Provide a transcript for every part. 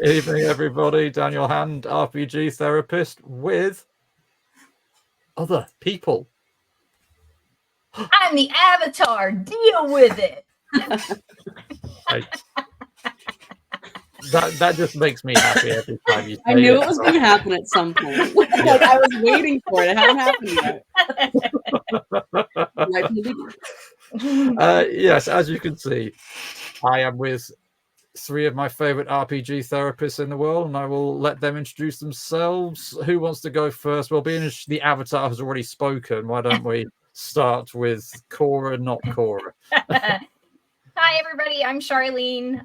Evening, everybody. Daniel Hand, RPG therapist with other people. I'm the Avatar. Deal with it. That just makes me happy every time you say I knew it. it was going to happen at some point. Like, I was waiting for it. It hadn't happened yet. Yes, as you can see, I am with three of my favorite RPG therapists in the world, and I will let them introduce themselves. Who wants to go first? Well, being the Avatar has already spoken, why don't we start with Cora, not Cora? Hi, everybody. I'm Charlene.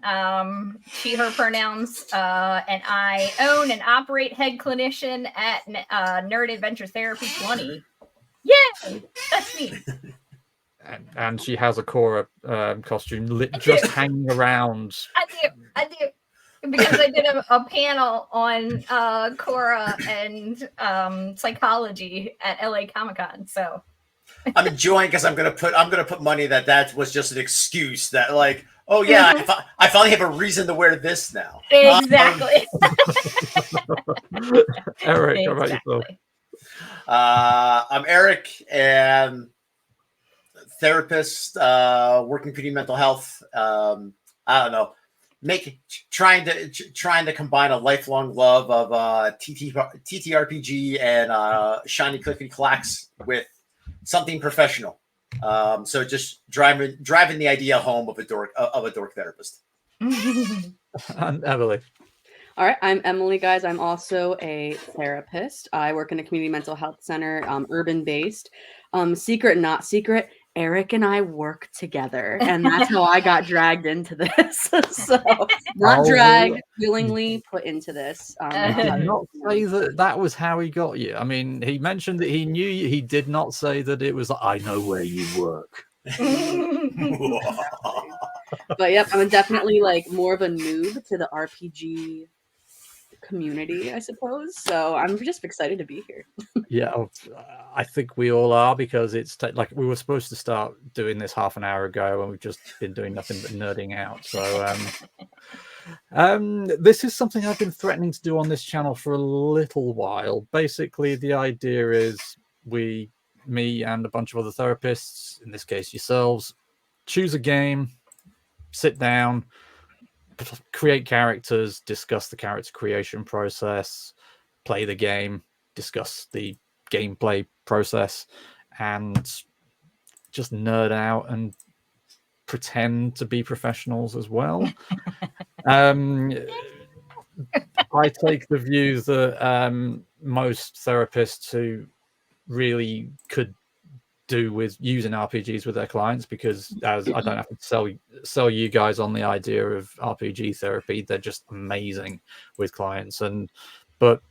She, her pronouns. And I own and operate Head Clinician at Nerd Adventure Therapy 20. Yay! That's me. And she has a Cora costume just hanging around. I do. Because I did a panel on Cora and psychology at LA Comic-Con. So I'm enjoying because I'm gonna put money that was just an excuse that, like, oh yeah, I finally have a reason to wear this now. Exactly. Eric, how about yourself? I'm Eric, and therapist, working community mental health. I don't know, trying to combine a lifelong love of TTRPG and shiny clickety clacks with something professional. So just driving the idea home of a dork therapist. And Emily. All right, I'm Emily, guys. I'm also a therapist. I work in a community mental health center, urban-based. Secret, not secret, Eric and I work together, and that's how I got dragged into this. So, not dragged, willingly put into this. Not say that was how he got you. I mean, he mentioned that he knew you. He did not say that it was, I know where you work. But yep, I'm definitely like more of a noob to the RPG community, I suppose. So I'm just excited to be here. Yeah, I think we all are, because it's like we were supposed to start doing this half an hour ago, and we've just been doing nothing but nerding out. So this is something I've been threatening to do on this channel for a little while. Basically, the idea is me and a bunch of other therapists, in this case yourselves, choose a game, sit down, create characters, discuss the character creation process, play the game, discuss the gameplay process, and just nerd out and pretend to be professionals as well. I take the view that most therapists who really could do with using RPGs with their clients, because as I don't have to sell you guys on the idea of RPG therapy, they're just amazing with clients. But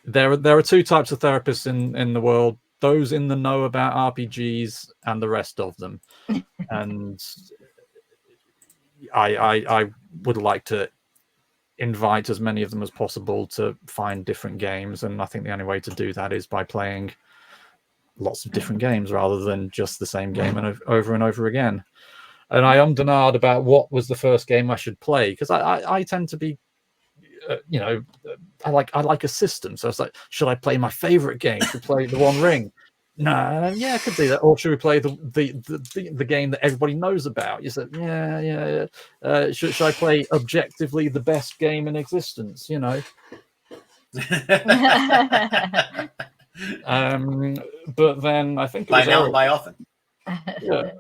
there are two types of therapists in the world: those in the know about RPGs and the rest of them. And I would like to invite as many of them as possible to find different games, and I think the only way to do that is by playing lots of different games rather than just the same game and over and over again. And I ummed and ahed about what was the first game I should play, because I tend to be I like a system. So it's like, should I play my favorite game? Should I play the One Ring? No, yeah, I could do that. Or should we play the game that everybody knows about? You said, yeah. Should I play objectively the best game in existence? You know. But then I think by now and by often. Yeah.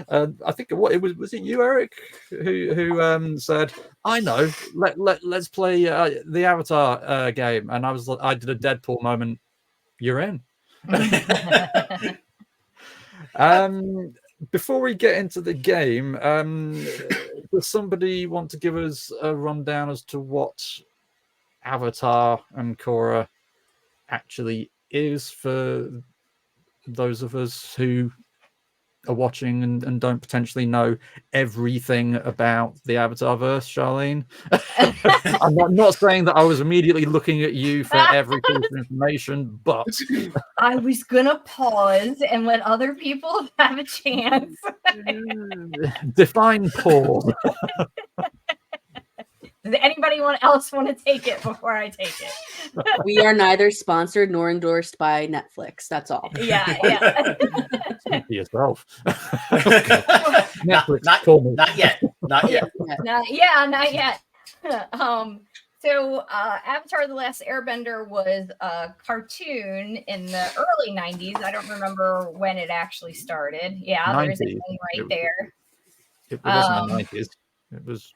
I think was it you, Eric, who said, I know, let's play the Avatar game, and I did a Deadpool moment. You're in. Before we get into the game, does somebody want to give us a rundown as to what Avatar and Korra actually is, for those of us who are watching and don't potentially know everything about the Avatarverse, Charlene. I'm not saying that I was immediately looking at you for every piece of information, but I was gonna pause and let other people have a chance. define pause. Does anybody else want to take it before I take it? We are neither sponsored nor endorsed by Netflix. That's all. Yeah. Speak for yourself. not, Netflix, not, call me. not yet. Not yet. Not yet. So Avatar The Last Airbender was a cartoon in the early 90s. I don't remember when it actually started. Yeah, there's a 90s. thing right there. It wasn't the 90s. It was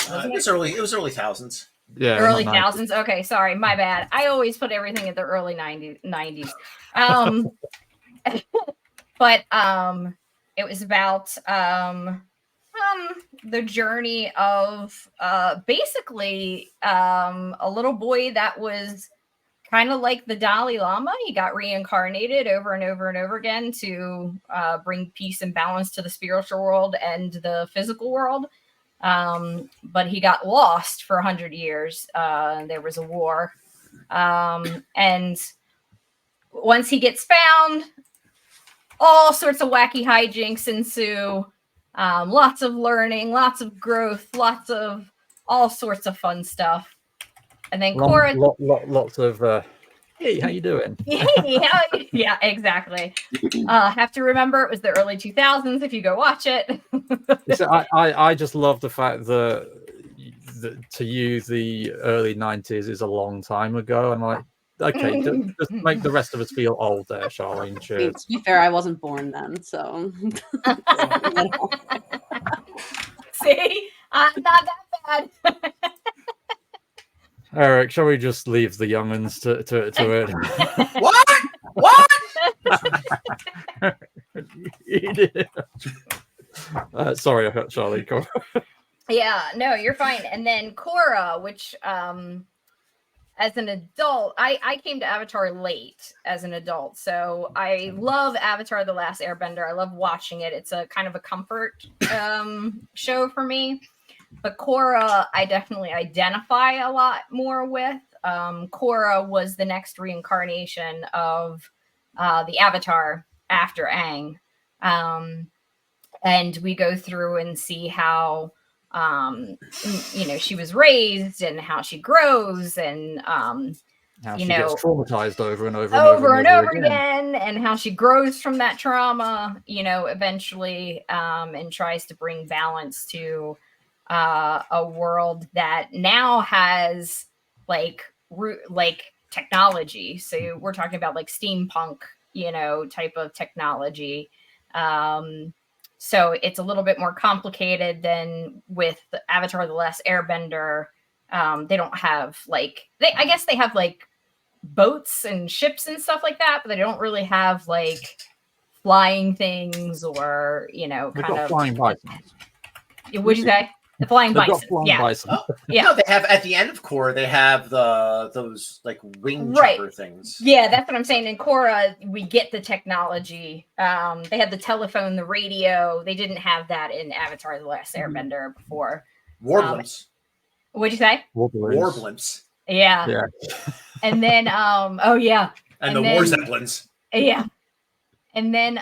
It was early thousands. yeah, Early not 90s. thousands. Okay, sorry, my bad. I always put everything at the early 90s. But it was about the journey of basically a little boy that was kind of like the Dalai Lama. He got reincarnated over and over and over again to bring peace and balance to the spiritual world and the physical world. But he got lost for 100 years. There was a war. And once he gets found, all sorts of wacky hijinks ensue. Lots of learning, lots of growth, lots of all sorts of fun stuff. And then Korra, lots of hey, how you doing? yeah, exactly. Have to remember it was the early 2000s if you go watch it. So I just love the fact that to you the early 90s is a long time ago. I'm like, okay, just make the rest of us feel old there, Charlene. Cheers. To be fair, I wasn't born then, so. See, not that bad. Eric, shall we just leave the young'uns to it? What? Sorry, I hurt Charlie. Go on. Yeah, no, you're fine. And then Korra, which as an adult, I came to Avatar late as an adult. So I love Avatar The Last Airbender. I love watching it. It's a kind of a comfort show for me. But Korra, I definitely identify a lot more with. Korra was the next reincarnation of the Avatar after Aang. And we go through and see how she was raised and how she grows and How she gets traumatized over and over again, and how she grows from that trauma, eventually, and tries to bring balance to a world that now has like technology. So we're talking about like steampunk, type of technology. So it's a little bit more complicated than with Avatar The Last Airbender. They don't have I guess they have like boats and ships and stuff like that, but they don't really have like flying things or, kind of flying bisons. What'd you say? The flying bison. Bison. Oh, yeah. No, they have at the end of Korra, they have those like wing chopper things. Yeah, that's what I'm saying. In Korra, we get the technology. They had the telephone, the radio. They didn't have that in Avatar: The Last Airbender before. Warblimps. What'd you say? Warblimps. Yeah. And then, and the war zeppelins. Yeah. And then,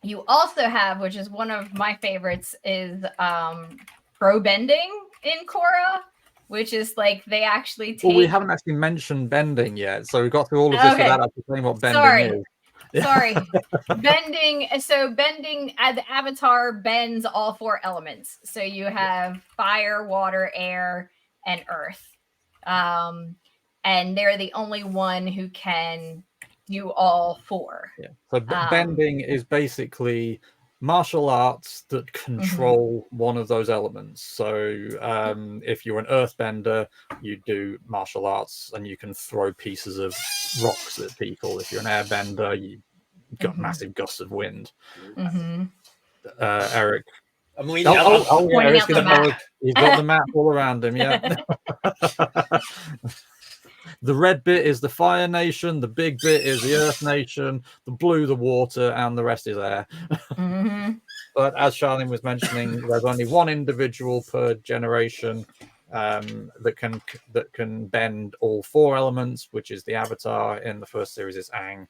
you also have, which is one of my favorites, is pro bending in Korra, which is like they actually take. Well, we haven't actually mentioned bending yet, so we got through all of this without actually saying what bending is. Sorry. Bending. So bending, the Avatar bends all four elements. So you have fire, water, air, and earth. And they're the only one who can do all four. Yeah. So bending is basically martial arts that control one of those elements. So if you're an earthbender, you do martial arts and you can throw pieces of rocks at people. If you're an airbender, you got massive gusts of wind. Eric. I'm leaning Eric's gonna know. He's got the map all around him. Yeah. The red bit is the Fire Nation, the big bit is the Earth Nation, the blue the water, and the rest is air. Mhm. But as Charlene was mentioning, there's only one individual per generation that can bend all 4 elements, which is the Avatar. In the first series, it's Aang.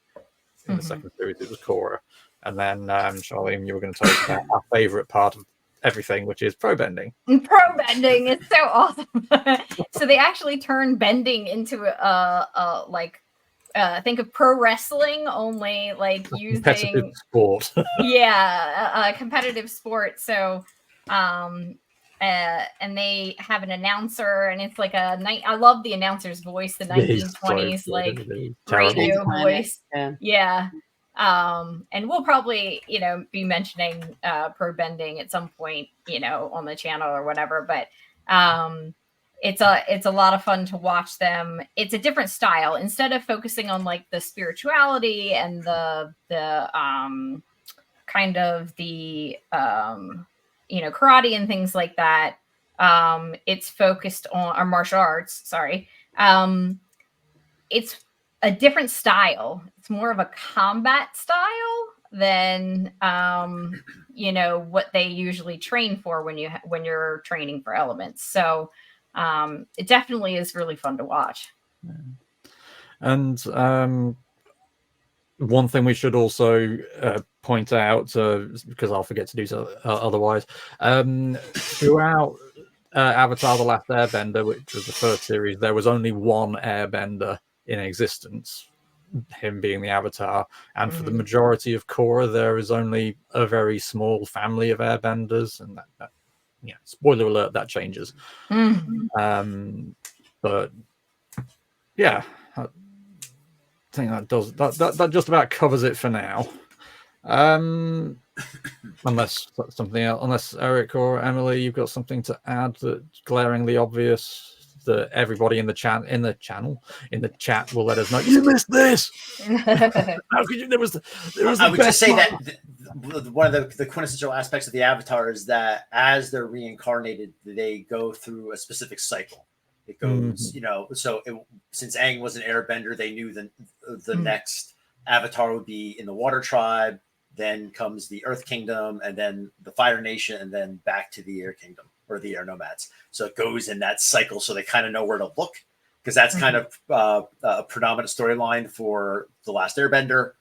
In the second series, it was Korra. And then, Charlene, you were going to tell us about our favorite part of everything, which is pro bending. Pro bending is so awesome. So they actually turn bending into think of pro wrestling, only like using Competitive sport. a competitive sport. So and they have an announcer, and it's like a night. I love the announcer's voice, the 1920s radio voice. Yeah. And we'll probably, be mentioning pro bending at some point, on the channel or whatever. But it's a lot of fun to watch them. It's a different style. Instead of focusing on like the spirituality and the kind of the karate and things like that, it's focused on our martial arts. Sorry, it's a different style. It's more of a combat style than what they usually train for when you're training for elements. So it definitely is really fun to watch. And one thing we should also point out, because I'll forget to do so otherwise, throughout Avatar: The Last Airbender, which was the first series, there was only one airbender in existence, him being the Avatar. And for the majority of Korra, there is only a very small family of airbenders, and that spoiler alert, that changes. But yeah, I think that just about covers it for now. Unless something else, unless Eric or Emily, you've got something to add that's glaringly obvious that everybody in the chat will let us know. You missed this. How could you? There was I would just say that one of the quintessential aspects of the Avatar is that as they're reincarnated, they go through a specific cycle. It goes, since Aang was an airbender, they knew the next Avatar would be in the Water Tribe. Then comes the Earth Kingdom, and then the Fire Nation, and then back to the Air Kingdom or the Air Nomads. So it goes in that cycle, so they kind of know where to look, because that's kind of a predominant storyline for The Last Airbender,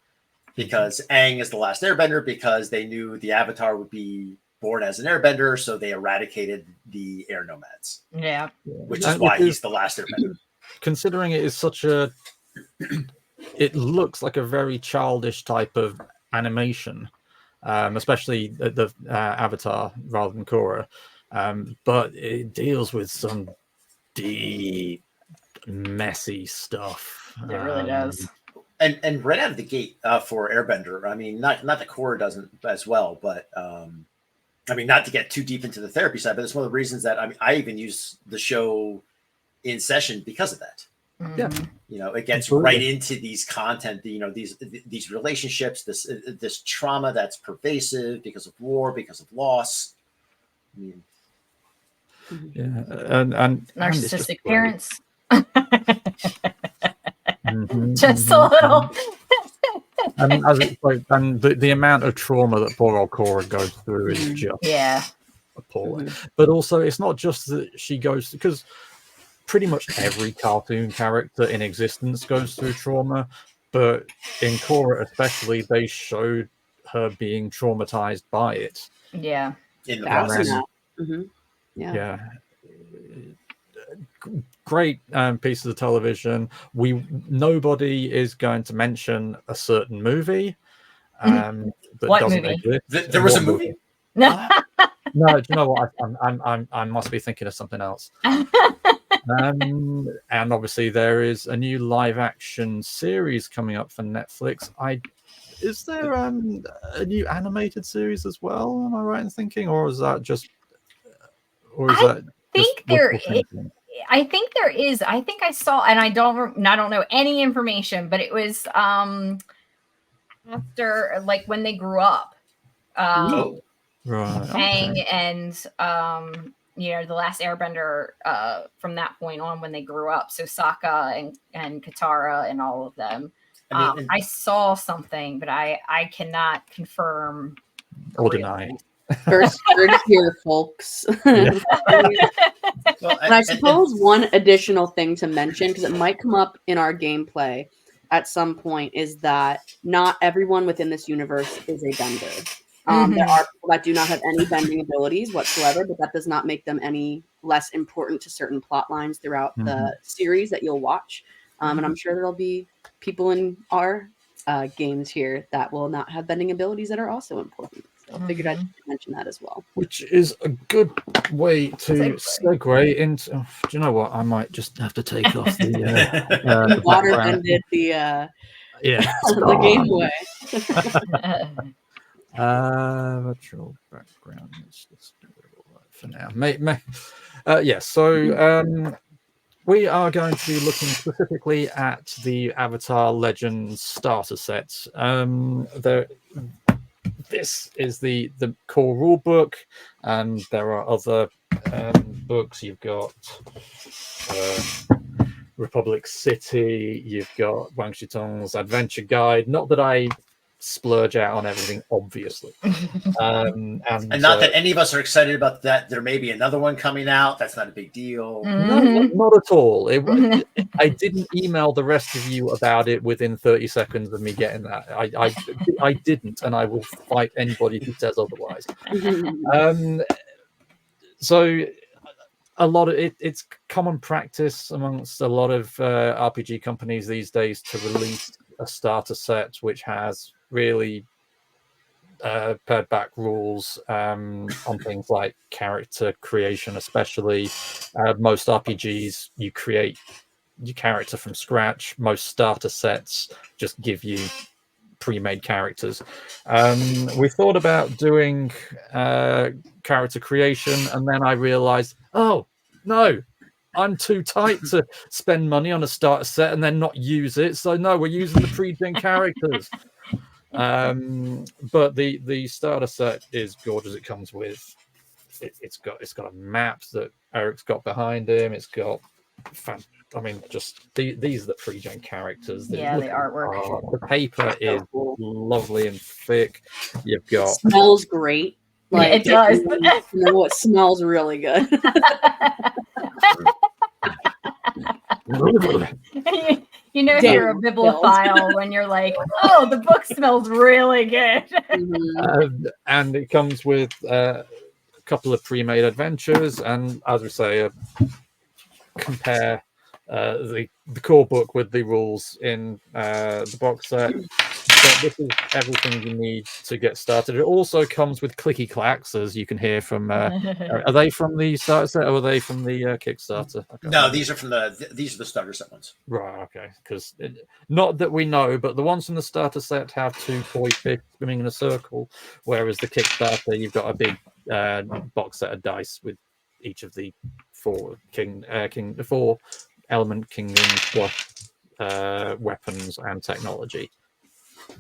because Aang is the last Airbender, because they knew the Avatar would be born as an Airbender, so they eradicated the Air Nomads. Yeah, which is why he's the last Airbender. Considering it is it looks like a very childish type of animation, especially the Avatar rather than Korra, but it deals with some deep, messy stuff. It really does. And right out of the gate for Airbender, I mean, not that Korra doesn't as well, but I mean, not to get too deep into the therapy side, but it's one of the reasons that I even use the show in session because of that. Yeah, it gets right into these content, these relationships, this trauma that's pervasive because of war, because of loss. I mean, and narcissistic parents. Just a little. And the amount of trauma that poor old Korra goes through is just appalling. But also, it's not just that she goes, because pretty much every cartoon character in existence goes through trauma, but in Korra especially, they showed her being traumatized by it. Yeah. In the process. Yeah. Great pieces of television. Nobody is going to mention a certain movie that what doesn't movie? exist. There was a movie? No, do you know what? I must be thinking of something else. And obviously there is a new live action series coming up for Netflix. Is there a new animated series as well? Am I right in thinking, or is that just? I think there is. I think I saw, and I don't know any information, but it was after, like, when they grew up. Right. Aang Okay. and the last Airbender from that point on when they grew up. So Sokka and Katara and all of them. I saw something, but I cannot confirm or deny. First here, folks. Yeah. Well, and I suppose one additional thing to mention, because it might come up in our gameplay at some point, is that not everyone within this universe is a bender. There are people that do not have any bending abilities whatsoever, but that does not make them any less important to certain plot lines throughout the series that you'll watch. And I'm sure there'll be people in our games here that will not have bending abilities that are also important. So I figured I'd mention that as well. Which is a good way to segue into. Do you know what? I might just have to take off the water bended the the game way. Virtual background. Let's just do it all right for now. So we are going to be looking specifically at the Avatar Legends starter sets. This is the core rule book, and there are other books. You've got Republic City, you've got Wang Shitong's Adventure Guide. Not that I splurge out on everything, obviously. And not that any of us are excited about that. There may be another one coming out. That's not a big deal. No, not at all. I didn't email the rest of you about it within 30 seconds of me getting that. I didn't, and I will fight anybody who says otherwise. So a lot of it's common practice amongst a lot of RPG companies these days to release a starter set which has really pared back rules on things like character creation, especially. Most RPGs, you create your character from scratch. Most starter sets just give you pre-made characters. We thought about doing character creation, and then I realized, oh no, I'm too tight to spend money on a starter set and then not use it. So no, we're using the pre-gen characters. But the starter set is gorgeous. It comes with it's got a map that Eric's got behind him. It's got just these are the pre-gen characters. The artwork. The paper is lovely and thick. You've got it smells great. It does. It smells really good. You're a bibliophile when you're like, oh, the book smells really good. And it comes with a couple of pre-made adventures, and as we say, compare the core book with the rules in the box set. But this is everything you need to get started. It also comes with clicky clacks, as you can hear from. Are they from the starter set, or are they from the Kickstarter? No, these are the starter set ones. Right. Okay. Because not that we know, but the ones from the starter set have two toy fish swimming in a circle, whereas the Kickstarter, you've got a big box set of dice with each of the four element kingdoms plus weapons and technology.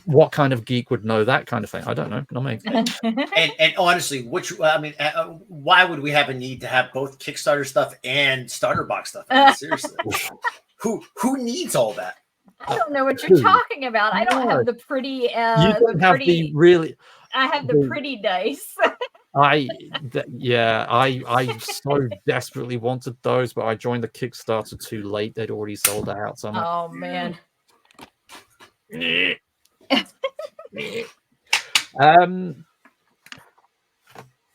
What kind of geek would know that kind of thing? I don't know. Not me. and honestly, why would we have a need to have both Kickstarter stuff and starter box stuff? Seriously, who needs all that? I don't know what you're talking about. I don't have the pretty. You don't have the really. I have the pretty dice. I so desperately wanted those, but I joined the Kickstarter too late. They'd already sold out. So man.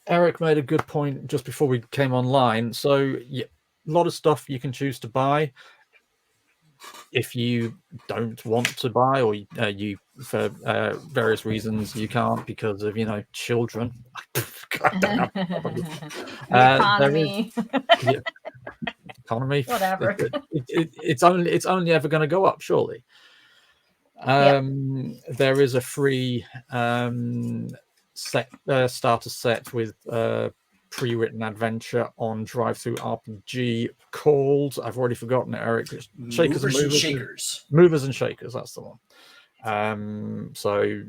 Eric made a good point just before we came online. So a lot of stuff you can choose to buy. If you don't want to buy, or you for various reasons you can't because of children. Economy. Economy. Whatever. It's only ever going to go up, surely. There is a free starter set with pre-written adventure on Drive-Thru RPG called, I've already forgotten it, Eric. Movers and Shakers. Movers and Shakers, that's the one. So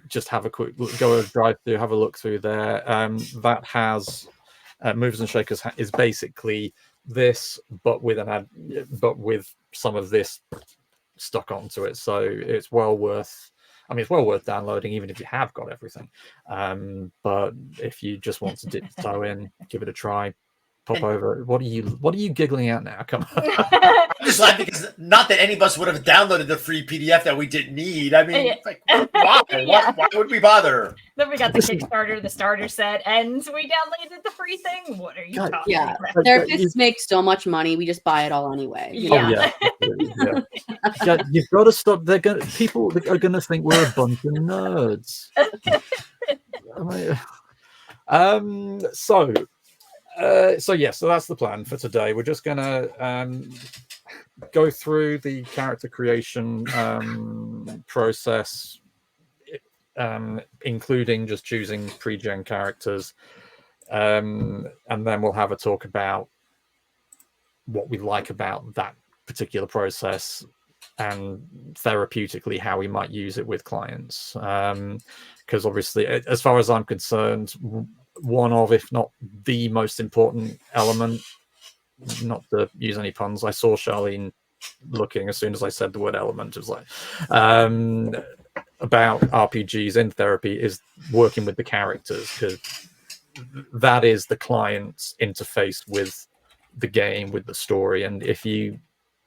just have a quick look, go to Drive-Thru, have a look through there. That has Movers and Shakers is basically this, but with some of this stuck onto it. So it's well worth. I mean, it's well worth downloading, even if you have got everything. But if you just want to dip the toe in, give it a try. Pop over. What are you giggling at now? Come on. I'm just laughing because not that any of us would have downloaded the free PDF that we didn't need. I mean, like, why? Yeah. Why would we bother? Then we got the Kickstarter, the starter set, and we downloaded the free thing. What are you talking Yeah, about? therapists make so much money. We just buy it all anyway. You know? Yeah. Yeah, you've got to stop. People are gonna think we're a bunch of nerds. So that's the plan for today. We're just gonna go through the character creation process, including just choosing pre-gen characters, and then we'll have a talk about what we like about that particular process and therapeutically how we might use it with clients. Because obviously, as far as I'm concerned, one of, if not the most important element, not to use any puns, I saw Charlene looking as soon as I said the word element. It was like, about RPGs in therapy is working with the characters, because that is the client's interface with the game, with the story. And if you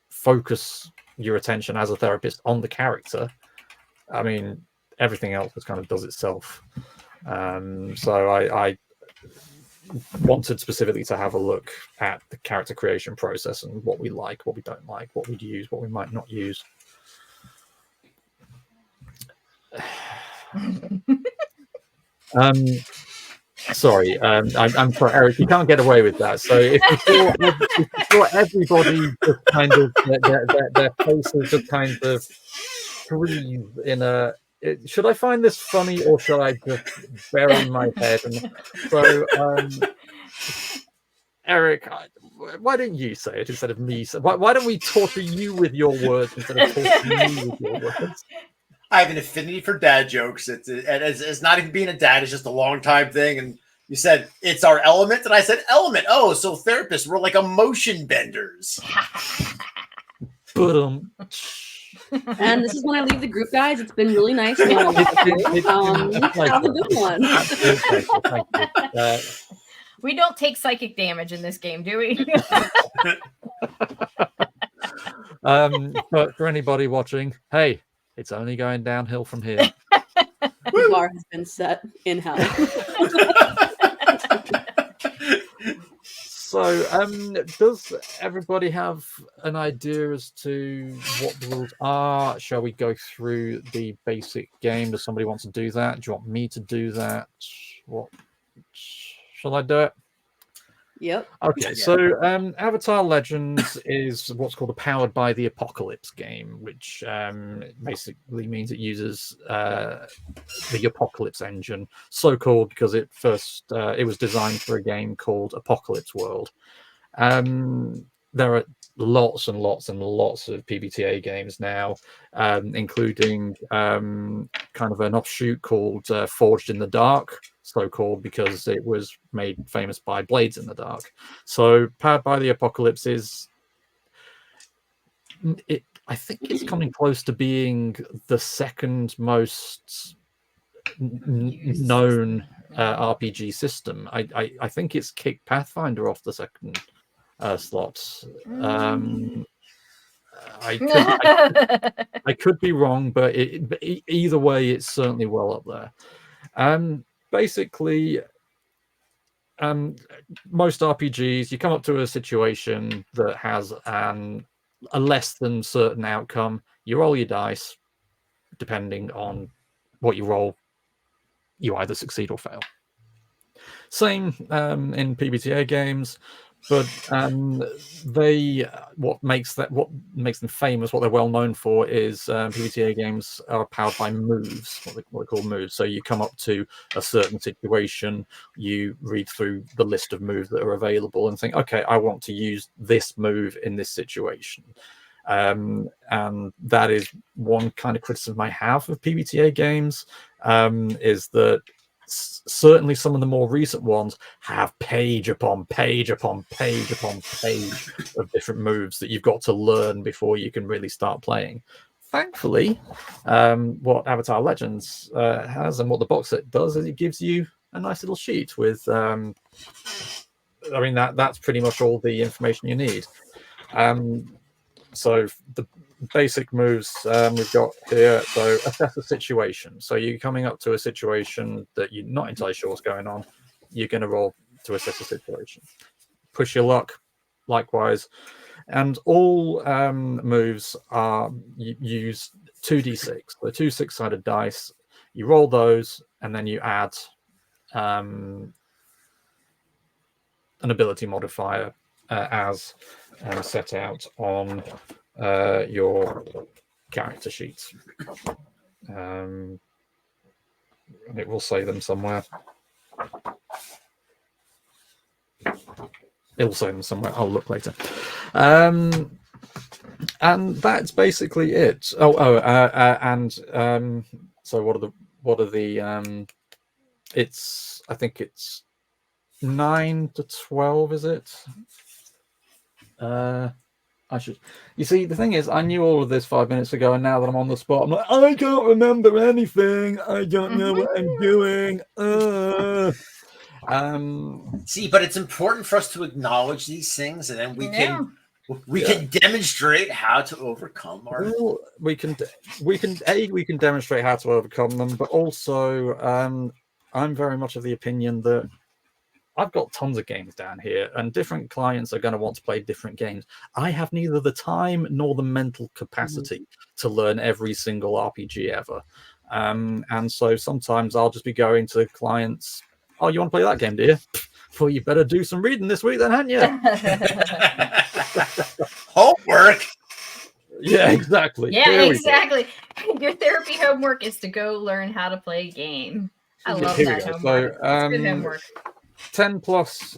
focus your attention as a therapist on the character, I mean, everything else just kind of does itself. So I wanted specifically to have a look at the character creation process and what we like, what we don't like, what we'd use, what we might not use. Sorry, I'm sorry, Eric, you can't get away with that. So if you saw everybody just kind of their faces just kind of freeze in a. Should I find this funny or shall I just bury my head? And so, Eric, why don't you say it instead of me? Why don't we torture you with your words instead of torturing me with your words? I have an affinity for dad jokes. It's not even being a dad; it's just a long time thing. And you said it's our element, and I said element. Oh, so therapists, we're like emotion benders. But And this is when I leave the group, guys. It's been really nice. Have a good one. Thank you. We don't take psychic damage in this game, do we? But for anybody watching, hey, it's only going downhill from here. The bar has been set in hell. So, does everybody have an idea as to what the rules are? Shall we go through the basic game? Does somebody want to do that? Do you want me to do that? What shall I do it? Yep. Okay, so Avatar Legends is what's called a Powered by the Apocalypse game, which basically means it uses the Apocalypse engine, so called because it was designed for a game called Apocalypse World. There are lots and lots and lots of PBTA games now, including kind of an offshoot called Forged in the Dark, so called because it was made famous by Blades in the Dark. So Powered by the Apocalypse I think it's coming close to being the second most known RPG system. I think it's kicked Pathfinder off the second slots. I could be wrong, but either way, it's certainly well up there. Basically, most RPGs, you come up to a situation that has a less than certain outcome. You roll your dice, depending on what you roll, you either succeed or fail. Same in PBTA games. But what makes them famous, what they're well known for, is PBTA games are powered by moves, what they call moves. So you come up to a certain situation, you read through the list of moves that are available and think, okay, I want to use this move in this situation. And that is one kind of criticism I have of PBTA games, is that certainly some of the more recent ones have page upon page upon page upon page of different moves that you've got to learn before you can really start playing. Thankfully, what Avatar Legends has and what the box set does is it gives you a nice little sheet with I mean that's pretty much all the information you need. So the basic moves we've got here. So assess a situation. So you're coming up to a situation that you're not entirely sure what's going on. You're going to roll to assess a situation. Push your luck, likewise. And all moves are you use 2d6, so 2 6-sided dice. You roll those, and then you add an ability modifier as set out on your character sheets. And it will say them somewhere. It will say them somewhere. I'll look later. And that's basically it. So what are the it's I think it's 9 to 12, is it? I should. You see, the thing is, I knew all of this 5 minutes ago, and now that I'm on the spot, I'm like, I can't remember anything. I don't know what I'm doing. See, but it's important for us to acknowledge these things, and then we can demonstrate how to overcome our. Well, we can demonstrate how to overcome them, but also, I'm very much of the opinion that I've got tons of games down here, and different clients are going to want to play different games. I have neither the time nor the mental capacity to learn every single RPG ever. And so sometimes I'll just be going to clients, oh, you want to play that game, do you? Well, you better do some reading this week then, hadn't you? Homework. Yeah, exactly. Yeah, exactly. Your therapy homework is to go learn how to play a game. I love that homework. It's good homework. 10 plus,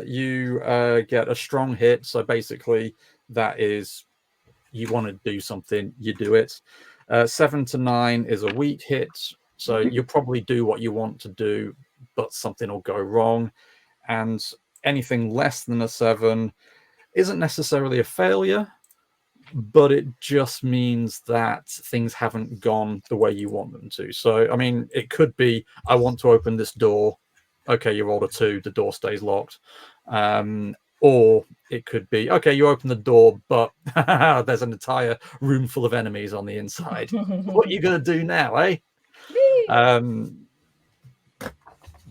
you get a strong hit. So basically, that is you want to do something, you do it. 7 to 9 is a weak hit. So you'll probably do what you want to do, but something will go wrong. And anything less than a 7 isn't necessarily a failure, but it just means that things haven't gone the way you want them to. So, I mean, it could be, I want to open this door. Okay, you rolled a 2, the door stays locked. Or it could be, okay, you open the door, but there's an entire room full of enemies on the inside. What are you going to do now, eh?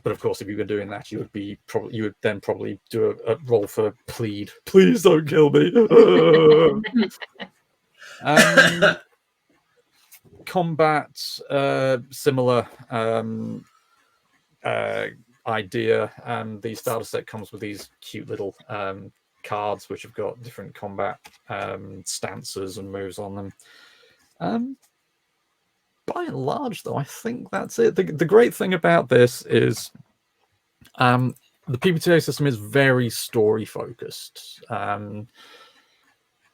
But of course, if you were doing that, you would then probably do a roll for plead. Please don't kill me. Combat, similar idea. The starter set comes with these cute little cards which have got different combat stances and moves on them. By and large, though, I think that's it. The great thing about this is the PBTA system is very story focused.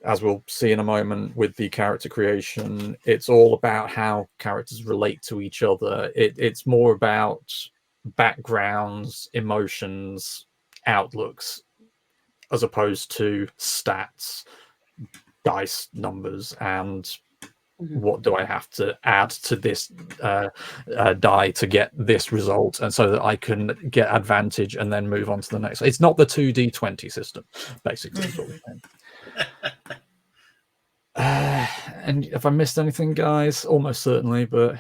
As we'll see in a moment with the character creation, it's all about how characters relate to each other. It's more about backgrounds, emotions, outlooks, as opposed to stats, dice numbers, and what do I have to add to this die to get this result, and so that I can get advantage and then move on to the next. It's not the 2d20 system, basically. Is what we're saying. And if I missed anything, guys, almost certainly, but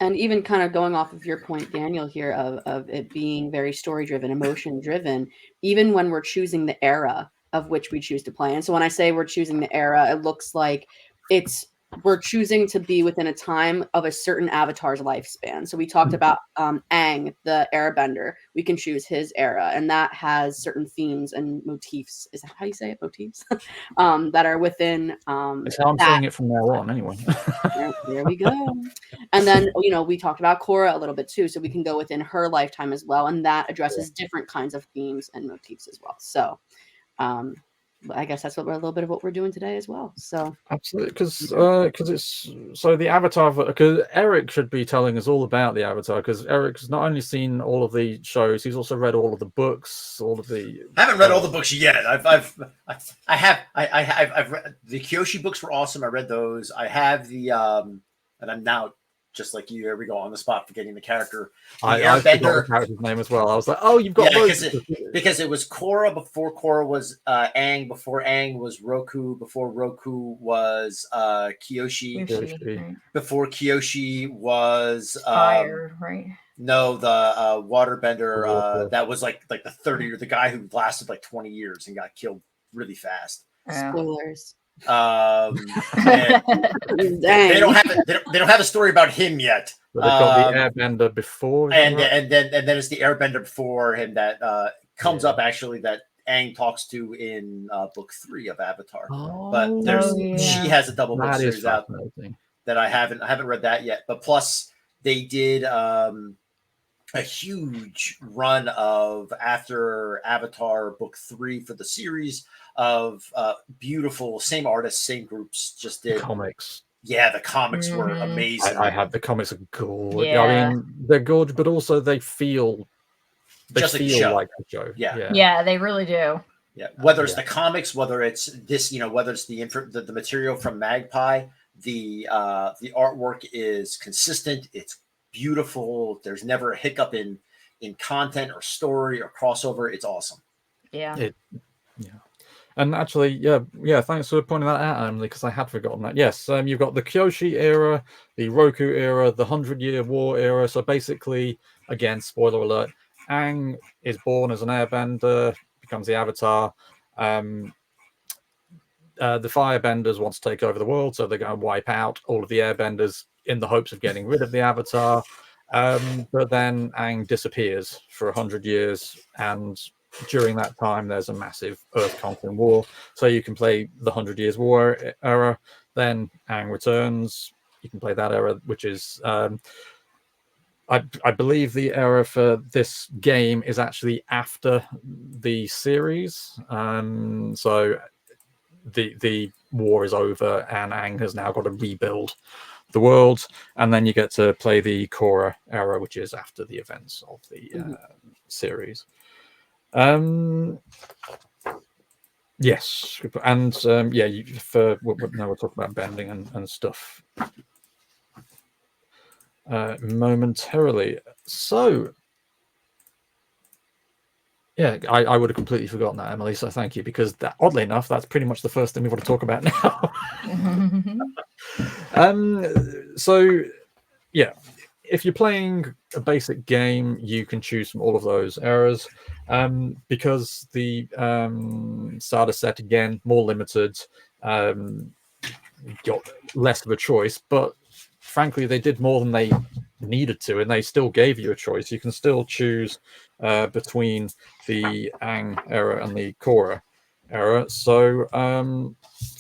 and even kind of going off of your point, Daniel, here of it being very story driven, emotion driven, even when we're choosing the era of which we choose to play. And so when I say we're choosing the era, it looks like we're choosing to be within a time of a certain avatar's lifespan. So we talked about Aang, the airbender. We can choose his era, and that has certain themes and motifs. Is that how you say it? Motifs? That are within it's how I'm saying it from now on, anyway. There we go. And then, we talked about Korra a little bit too, so we can go within her lifetime as well, and that addresses different kinds of themes and motifs as well. So I guess that's what a little bit of what we're doing today as well. So Absolutely, because it's so the Avatar. Because Eric should be telling us all about the Avatar, because Eric's not only seen all of the shows, he's also read all of the books, all of the. I haven't read all the books yet. I've read the Kyoshi books were awesome. I read those. I have the and I'm now just like you. There we go on the spot forgetting the character. I forgot the character's name as well. I was like, oh, you've got both. Because it was Korra before Korra was Aang, before Aang was Roku, before Roku was Kyoshi, before Kyoshi was Fire, right? No, the waterbender that was like the 30 or the guy who lasted like 20 years and got killed really fast. Spoilers. They don't have a story about him yet. But they've got the airbender before, and then it's the airbender before him that comes up actually that Aang talks to in book 3 of Avatar. But she has a double book series out that I haven't read that yet. But plus they did a huge run of after Avatar book 3 for the series of beautiful, same artists, same groups, just did comics. Yeah, the comics were amazing. I have the comics are gorgeous. Yeah. I mean, they're gorgeous, but also they feel just like a show. Yeah, they really do. Yeah, whether it's the comics, whether it's this, whether it's the material from Magpie, the artwork is consistent. It's beautiful. There's never a hiccup in content or story or crossover. It's awesome. Yeah. And actually, thanks for pointing that out, Emily, because I had forgotten that. Yes, you've got the Kyoshi era, the Roku era, the 100-Year War era. So basically, again, spoiler alert, Aang is born as an airbender, becomes the Avatar. The firebenders want to take over the world, so they're going to wipe out all of the airbenders in the hopes of getting rid of the Avatar. But then Aang disappears for 100 years, and during that time, there's a massive Earth-conquering war. So you can play the 100 Years War era. Then Aang returns. You can play that era, which is, I believe, the era for this game is actually after the series. So the war is over, and Aang has now got to rebuild the world. And then you get to play the Korra era, which is after the events of the series. Yes, and for now we'll talk about bending and stuff momentarily. So I would have completely forgotten that, Emily, so thank you, because that, oddly enough, that's pretty much the first thing we want to talk about now. If you're playing a basic game, you can choose from all of those eras. Because the starter set, again, more limited, got less of a choice, but frankly, they did more than they needed to, and they still gave you a choice. You can still choose between the Aang era and the Korra era. So,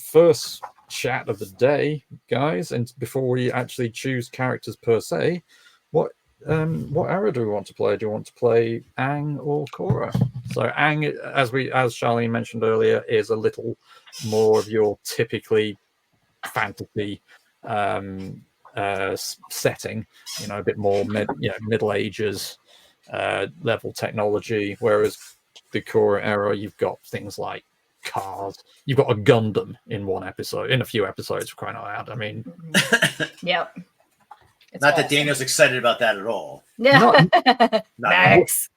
first chat of the day, guys, and before we actually choose characters per se, what era do we want to play? Do you want to play Aang or Korra? So Aang, as Charlene mentioned earlier, is a little more of your typically fantasy setting, a bit more Middle Ages level technology, whereas the Korra era, you've got things like cars. You've got a Gundam in a few episodes, for crying out loud. I mean, yep. It's not awesome. That Daniel's excited about that at all. Yeah. Max.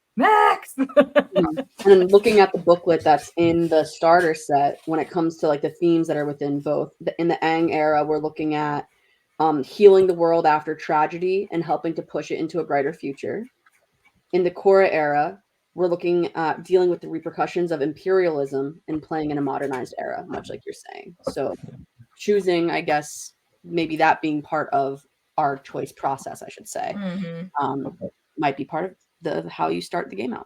And looking at the booklet that's in the starter set, when it comes to like the themes that are within both, in the Aang era, we're looking at healing the world after tragedy and helping to push it into a brighter future. In the Korra era, we're looking at dealing with the repercussions of imperialism and playing in a modernized era, much like you're saying. So choosing, I guess, maybe that being part of our choice process, I should say, might be part of how you start the game out.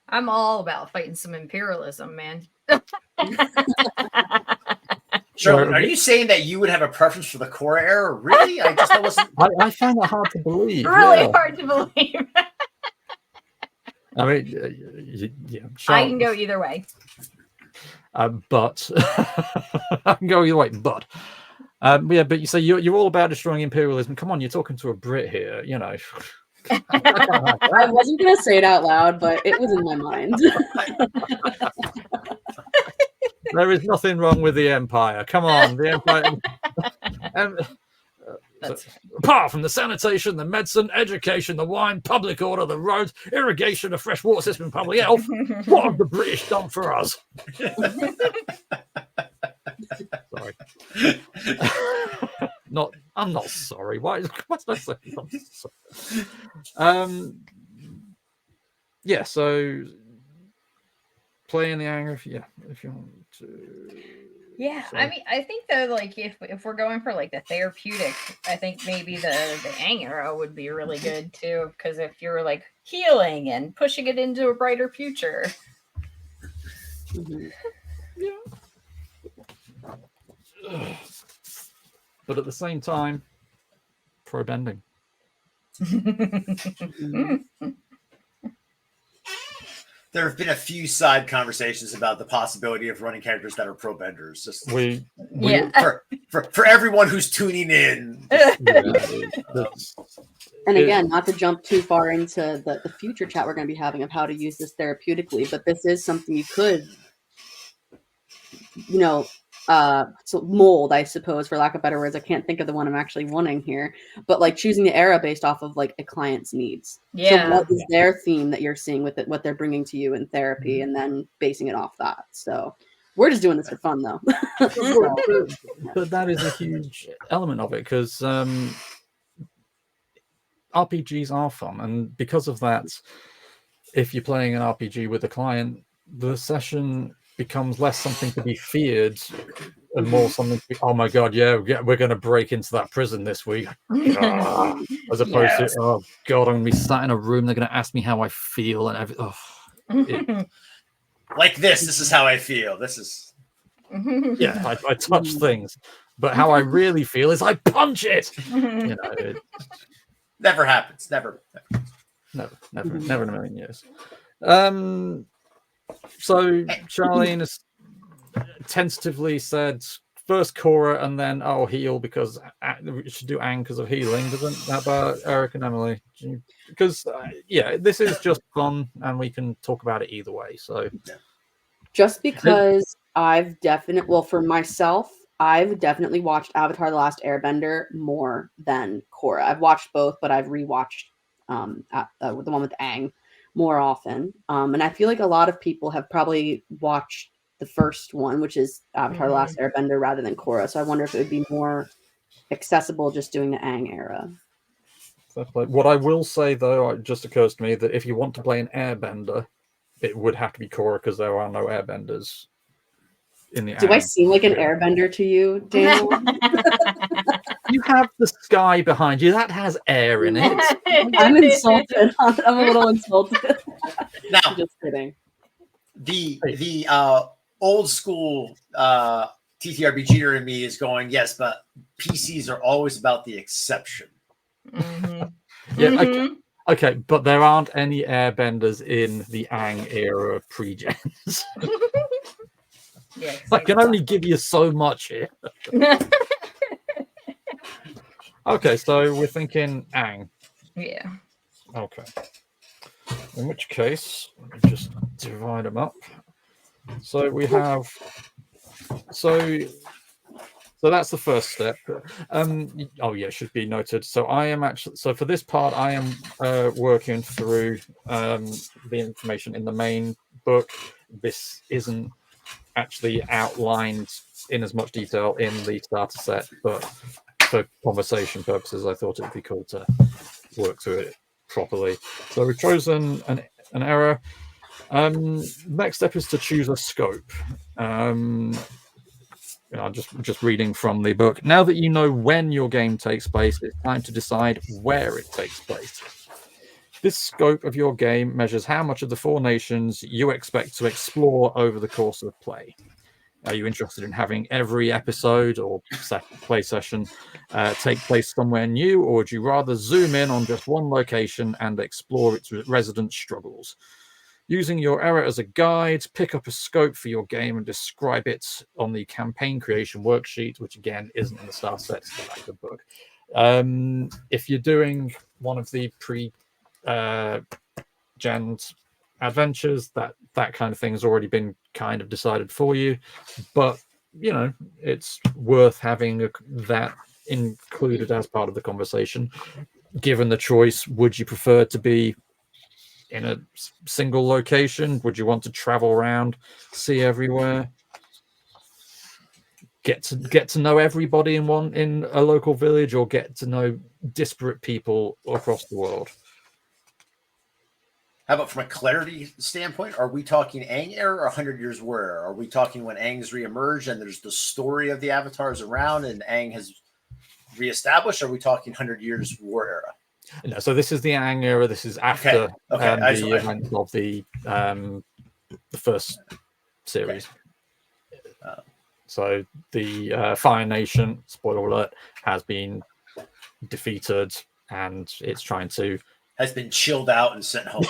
I'm all about fighting some imperialism, man. So, are you saying that you would have a preference for the Korra era? Really? I just wasn't. I find that hard to believe. Really hard to believe. I mean, yeah, I can go either way. But I can go either way. But yeah, but you say you're all about destroying imperialism. Come on, you're talking to a Brit here, you know. I wasn't gonna say it out loud, but it was in my mind. There is nothing wrong with the Empire. Come on, the Empire. Apart from the sanitation, the medicine, education, the wine, public order, the roads, irrigation, the fresh water system, public health, what have the British done for us? Sorry. I'm not sorry. Why did I say I'm sorry? Yeah, so playing the anger, if you want to. Yeah, So. I mean, I think though, like if we're going for like the therapeutic, I think maybe the Aang arrow would be really good too, because if you're like healing and pushing it into a brighter future. Yeah. But at the same time, pro bending. There have been a few side conversations about the possibility of running characters that are pro benders. Just for everyone who's tuning in. And again, not to jump too far into the future chat we're going to be having of how to use this therapeutically, but this is something you could, so mold, I suppose, for lack of better words. I can't think of the one I'm actually wanting here, but like choosing the era based off of like a client's needs. Yeah. So what is their theme that you're seeing with it, what they're bringing to you in therapy, and then basing it off that. So we're just doing this for fun, though. But that is a huge element of it, because RPGs are fun, and because of that, if you're playing an RPG with a client, the session becomes less something to be feared and more something to be, oh my god, yeah, we're going to break into that prison this week. As opposed to, oh god, I'm going to be sat in a room, they're going to ask me how I feel and everything. Like this is how I feel. This is... Yeah, I touch things, but how I really feel is I punch it. It never happens. Never in a million years. So Charlene has tentatively said first Cora and then heal, because we should do Aang because of healing. Doesn't that about Eric and Emily? Because this is just fun and we can talk about it either way. So just because for myself, I've definitely watched Avatar: The Last Airbender more than Korra. I've watched both, but I've rewatched the one with Aang more often. And I feel like a lot of people have probably watched the first one, which is Avatar: The Last Airbender, rather than Korra. So I wonder if it would be more accessible just doing the Aang era. What I will say, though, it just occurs to me that if you want to play an airbender, it would have to be Korra, because there are no airbenders in the Do I seem like an airbender to you, Daniel? You have the sky behind you. That has air in it. I'm insulted. I'm a little insulted. Now, just kidding. The old school TTRPGer in me is going, yes, but PCs are always about the exception. Yeah, okay, but there aren't any airbenders in the Aang era pre-gens. I can only give you so much here. Okay, so we're thinking Aang. Yeah. Okay. In which case, let me just divide them up. So we have... So that's the first step. Should be noted. So I am actually... So for this part, I am working through the information in the main book. This isn't actually outlined in as much detail in the starter set, but for conversation purposes, I thought it would be cool to work through it properly. So we've chosen an error. Next step is to choose a scope. Just reading from the book. Now that you know when your game takes place, it's time to decide where it takes place. This scope of your game measures how much of the 4 nations you expect to explore over the course of play. Are you interested in having every episode or play session take place somewhere new, or would you rather zoom in on just one location and explore its resident struggles? Using your error as a guide, pick up a scope for your game and describe it on the campaign creation worksheet, which again isn't in the start set, it's the back of the book. If you're doing one of the gen adventures, that kind of thing has already been kind of decided for you, but it's worth having that included as part of the conversation. Given the choice, would you prefer to be in a single location? Would you want to travel around, see everywhere, get to know everybody in a local village, or get to know disparate people across the world? How about from a clarity standpoint? Are we talking Aang era or 100 Years War era? Are we talking when Aang's reemerged and there's the story of the avatars around and Aang has reestablished? Or are we talking 100 Years War era? No, so this is the Aang era. This is after the events of the first series. Okay. So the Fire Nation, spoiler alert, has been defeated, and it's trying to has been chilled out and sent home.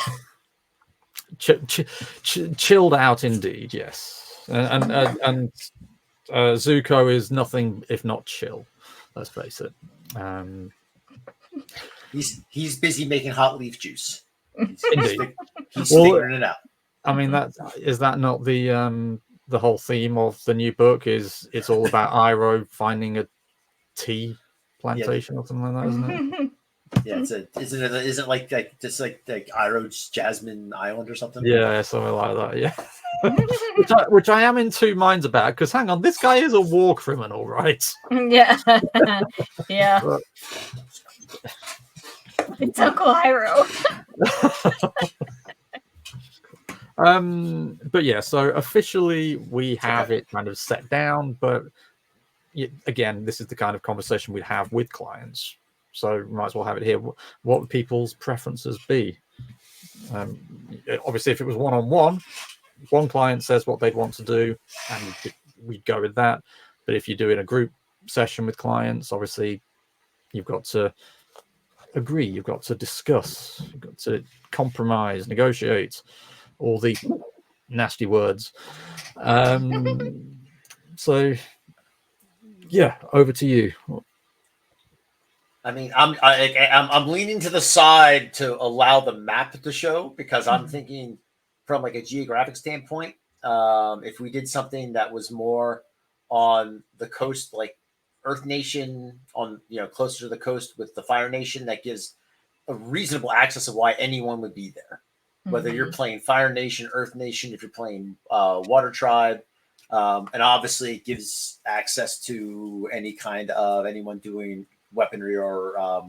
Chilled out, indeed. Yes, and Zuko is nothing if not chill. Let's face it. He's busy making hot leaf juice. Indeed. He's figuring it out. I mean, is that not the whole theme of the new book? Is it's all about Iroh finding a tea plantation or something like that, isn't it? Yeah, isn't like Iroh's Jasmine Island or something? Yeah, something like that. Yeah. which I am in two minds about, because hang on, this guy is a war criminal, right? Yeah. Yeah. It's Uncle Iroh. But yeah, so officially we have it kind of set down, but again, this is the kind of conversation we'd have with clients, so we might as well have it here. What would people's preferences be? Obviously, if it was one-on-one, one client says what they'd want to do and we'd go with that. But if you're doing a group session with clients, obviously you've got to agree, you've got to discuss, you've got to compromise, negotiate, all the nasty words. So yeah, over to you. I mean, I'm leaning to the side to allow the map to show, because I'm thinking from like a geographic standpoint. If we did something that was more on the coast, like Earth Nation, on closer to the coast with the Fire Nation, that gives a reasonable access of why anyone would be there. Whether you're playing Fire Nation, Earth Nation, if you're playing Water Tribe, and obviously it gives access to any kind of anyone doing weaponry or our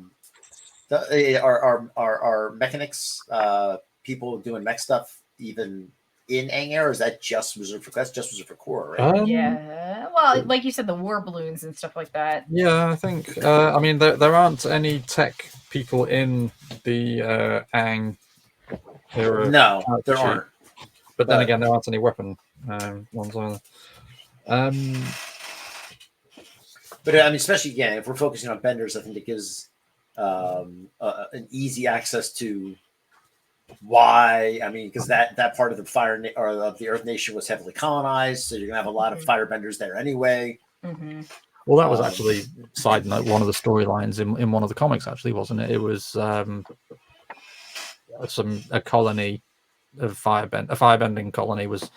mechanics, people doing mech stuff, even in Aang era. Is that just reserved for class? Just reserved for core, right? Yeah. Well, like you said, the war balloons and stuff like that. Yeah, I think. I mean, there aren't any tech people in the Aang era. No, there aren't. But then again, there aren't any weapon ones either. But I mean, especially again, if we're focusing on benders, I think it gives an easy access to why. I mean, because that part of the or of the Earth Nation was heavily colonized, so you're gonna have a lot of firebenders there anyway. Well, that was actually, side note, one of the storylines in one of the comics, actually, wasn't it? It was a colony of a firebending colony was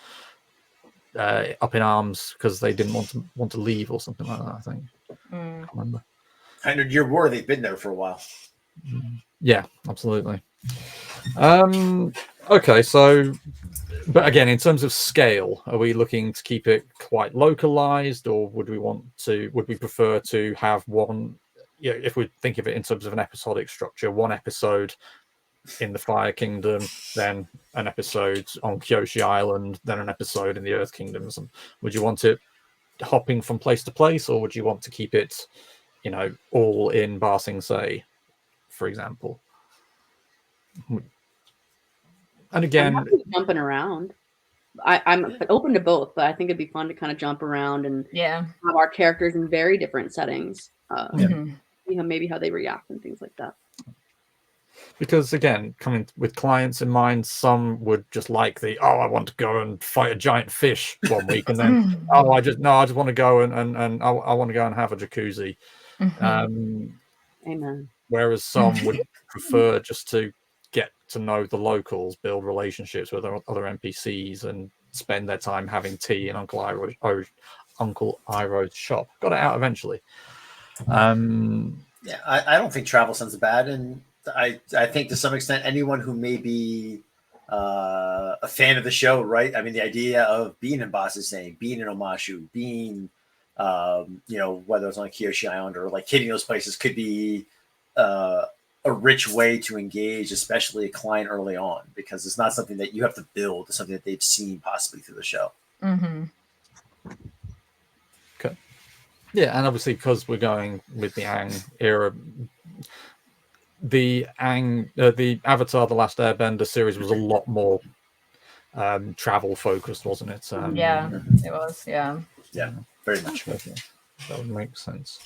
up in arms because they didn't want to leave or something like that, I think. I can't remember. 100-Year War, they've been there for a while. Yeah, absolutely. Okay, so, but again, in terms of scale, are we looking to keep it quite localized, or would we prefer to have one, if we think of it in terms of an episodic structure, one episode in the Fire Kingdom, then an episode on Kyoshi Island, then an episode in the Earth Kingdoms? And would you want it hopping from place to place, or would you want to keep it, all in Ba Sing Se, for example? And again, I'm happy jumping around. I'm open to both, but I think it'd be fun to kind of jump around and have our characters in very different settings. Maybe how they react and things like that. Because again, coming with clients in mind, some would just like I want to go and fight a giant fish one week, and then I just want to go and I want to go and have a jacuzzi. Amen. Whereas some would prefer just to get to know the locals, build relationships with other NPCs, and spend their time having tea in Uncle Iroh's shop. Got it out eventually. Yeah, I don't think travel sounds bad, and I think to some extent anyone who may be a fan of the show, right? I mean, the idea of being in Basase, being in Omashu, being whether it's on Kyoshi Island or like hitting those places could be a rich way to engage, especially a client early on, because it's not something that you have to build. It's something that they've seen possibly through the show. Mm-hmm. Okay. Yeah, and obviously because we're going with the Aang era, the Avatar: The Last Airbender series was a lot more travel focused, wasn't it? Yeah, it was. Yeah, very much. Okay. That would make sense.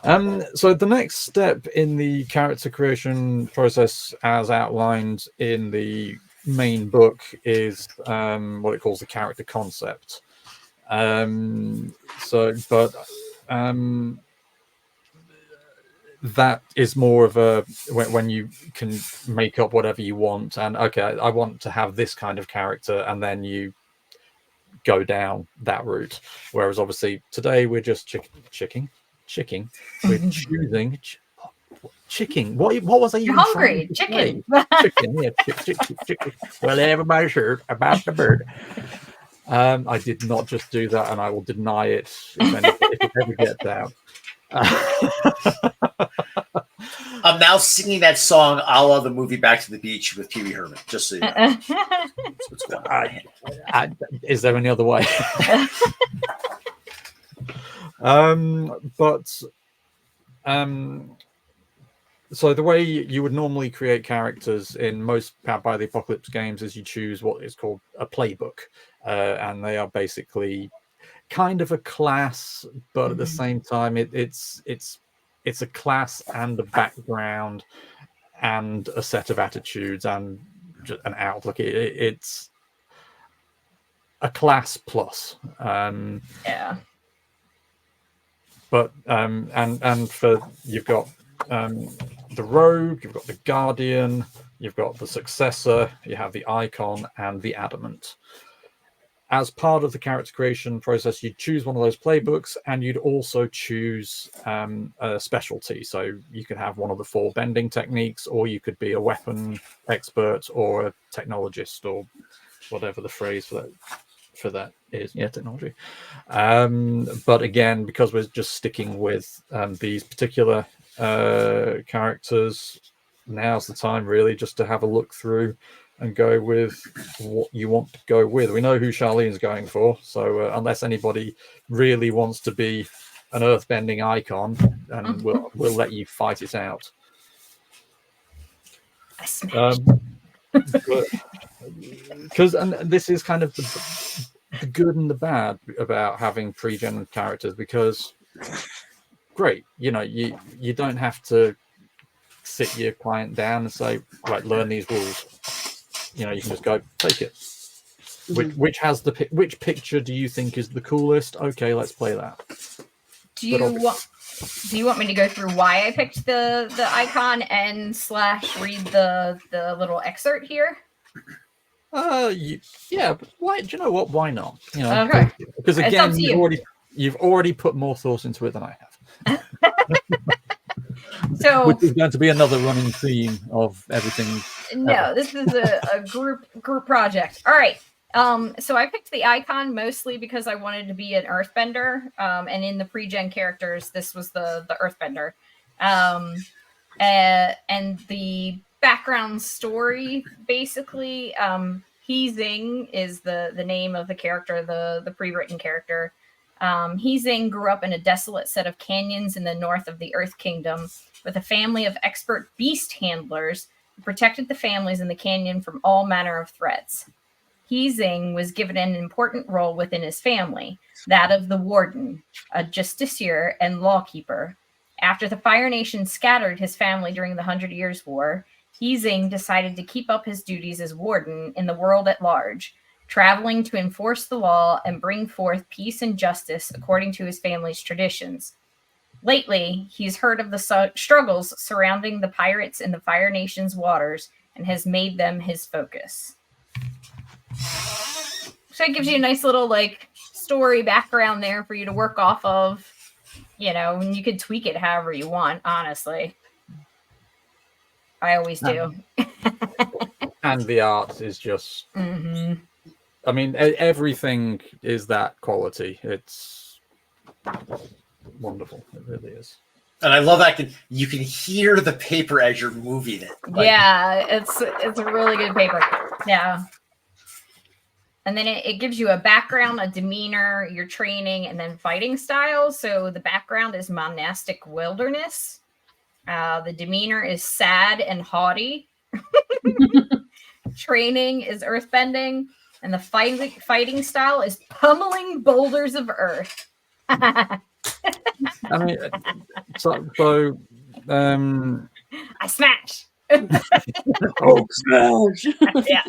So the next step in the character creation process, as outlined in the main book, is what it calls the character concept. That is more of a when you can make up whatever you want, and okay, I want to have this kind of character, and then you go down that route. Whereas obviously today we're just chicking. We're choosing chicken. What was I? You're hungry. Chicken. Chicken. Yeah. Chicken. Well, everybody's heard about the bird. I did not just do that, and I will deny it if it ever gets out. I'm now singing that song a la the movie Back to the Beach with Pee Wee Herman, just so you know. That's what's going on. Is there any other way? So the way you would normally create characters in most Powered by the Apocalypse games is you choose what is called a playbook, and they are basically kind of a class, but at the same time it's a class and a background and a set of attitudes and an outlook. It's a class plus. Yeah. But and for you've got the rogue, you've got the guardian, you've got the successor, you have the icon and the adamant. As part of the character creation process, you'd choose one of those playbooks, and you'd also choose a specialty. So you could have one of the 4 bending techniques, or you could be a weapon expert or a technologist, or whatever the phrase for that is. Yeah, technology. But again, because we're just sticking with these particular characters, now's the time really just to have a look through and go with what you want to go with. We know who Charlene's going for, so unless anybody really wants to be an earthbending icon, and we'll let you fight it out. Because and this is kind of the good and the bad about having pre-gen characters, because great, you don't have to sit your client down and say, right, learn these rules. You can just go take it. Which picture do you think is the coolest? Okay, let's play that. Do you want me to go through why I picked the icon and / read the little excerpt here? Yeah, but why? Do you know what? Why not? Okay. Because again, you've already put more thought into it than I have. So, which is going to be another running theme of everything. No, this is a group project. All right. So I picked the icon mostly because I wanted to be an earthbender. And in the pre-gen characters, this was the earthbender. And the background story, basically, Heezing is the name of the character, the pre-written character. Heezing grew up in a desolate set of canyons in the north of the Earth Kingdom with a family of expert beast handlers who protected the families in the canyon from all manner of threats. Heezing was given an important role within his family, that of the warden, a justiciar and lawkeeper. After the Fire Nation scattered his family during the 100 Years' War, Heezing decided to keep up his duties as warden in the world at large, traveling to enforce the law and bring forth peace and justice according to his family's traditions. Lately, he's heard of the struggles surrounding the pirates in the Fire Nation's waters and has made them his focus. So it gives you a nice little story background there for you to work off of, and you could tweak it however you want, honestly. I always do. And the art is just, I mean, everything is that quality. It's wonderful. It really is. And I love that you can hear the paper as you're moving it. Yeah, it's a really good paper. Yeah. And then it gives you a background, a demeanor, your training, and then fighting styles. So the background is monastic wilderness. The demeanor is sad and haughty. Training is earthbending. And the fighting style is pummeling boulders of earth. I mean, I smash. Oh, smash. Yeah.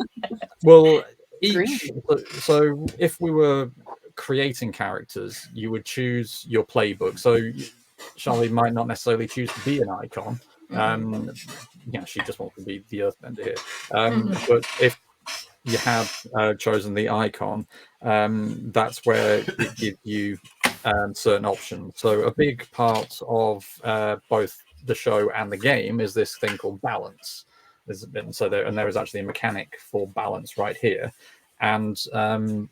Well, so if we were creating characters, you would choose your playbook. So Charlie might not necessarily choose to be an icon. She just wants to be the earthbender here. But if you have chosen the icon, that's where it gives you certain options. So a big part of both the show and the game is this thing called balance. There is actually a mechanic for balance right here, and so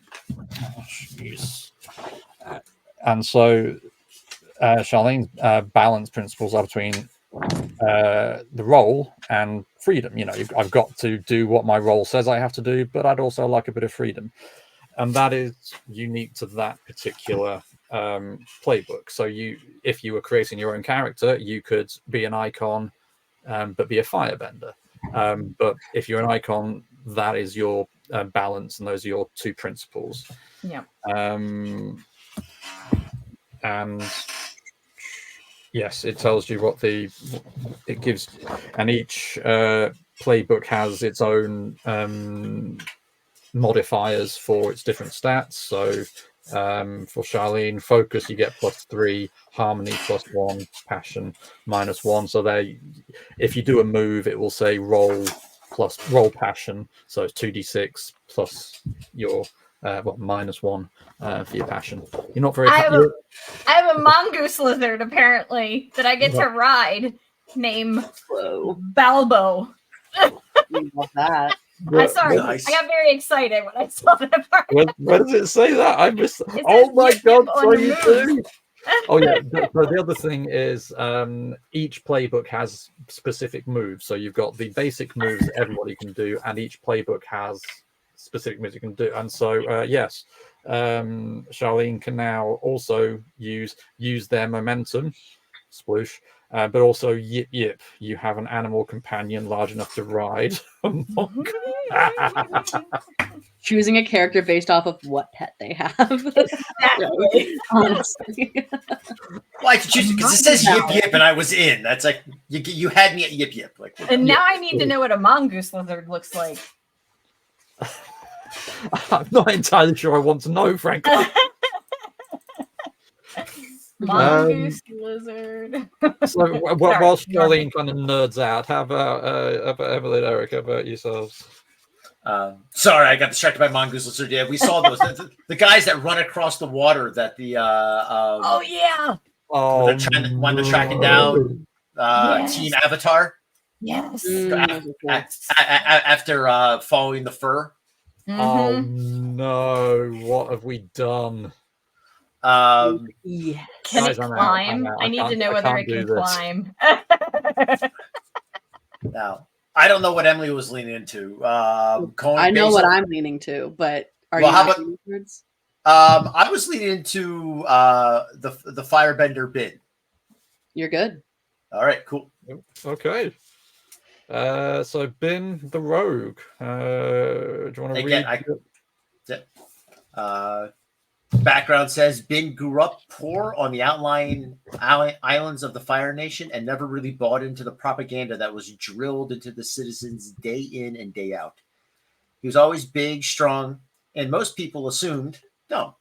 Charlene's balance principles are between the role and freedom. I've got to do what my role says I have to do, but I'd also like a bit of freedom, and that is unique to that particular playbook. So if you were creating your own character, you could be an icon, but be a firebender. But if you're an icon, that is your balance, and those are your two principles. Yeah. And yes, it tells you what it gives, and each playbook has its own modifiers for its different stats. So for Charlene, focus, you get +3, harmony +1, passion -1. So if you do a move, it will say roll passion. So it's 2d6 plus your -1 for your passion. You're not very. I have a mongoose lizard apparently that I get to ride, named Balbo. You love that. I'm sorry, Nice. I got very excited when I saw that part. Where does it say that? I missed. Oh my god! So you do. Oh yeah. The other thing is, each playbook has specific moves. So you've got the basic moves that everybody can do, and each playbook has specific moves you can do. And so, yes, Charlene can now also use their momentum, sploosh. But also, yip yip, you have an animal companion large enough to ride a monk. Choosing a character based off of what pet they have. Exactly. Honestly. Well, I could choose because it says yip yip, and I was in. That's like you had me at yip yip. And now I need to know what a mongoose lizard looks like. I'm not entirely sure I want to know, frankly. Mongoose lizard. So while Charlene kind of nerds out, how about Evelyn, Eric? How about yourselves? Sorry, I got distracted by mongoose lizard. Yeah, we saw those. the guys that run across the water. That the oh yeah. Oh, when they're tracking down Yes. Team Avatar. Yes. After following the fur. Oh no! What have we done? Yes. Can Guys, it I'm out. climb? I need to know whether it can climb. Now, I don't know what Emily was leaning into. I know what I'm leaning to, but are you how about leaning towards? I was leaning into the firebender bid. You're good. All right, cool. Okay. So Bin the Rogue. Do you want to read? Background says Bin grew up poor on the outlying islands of the Fire Nation and never really bought into the propaganda that was drilled into the citizens day in and day out. He was always big, strong, and most people assumed dumb.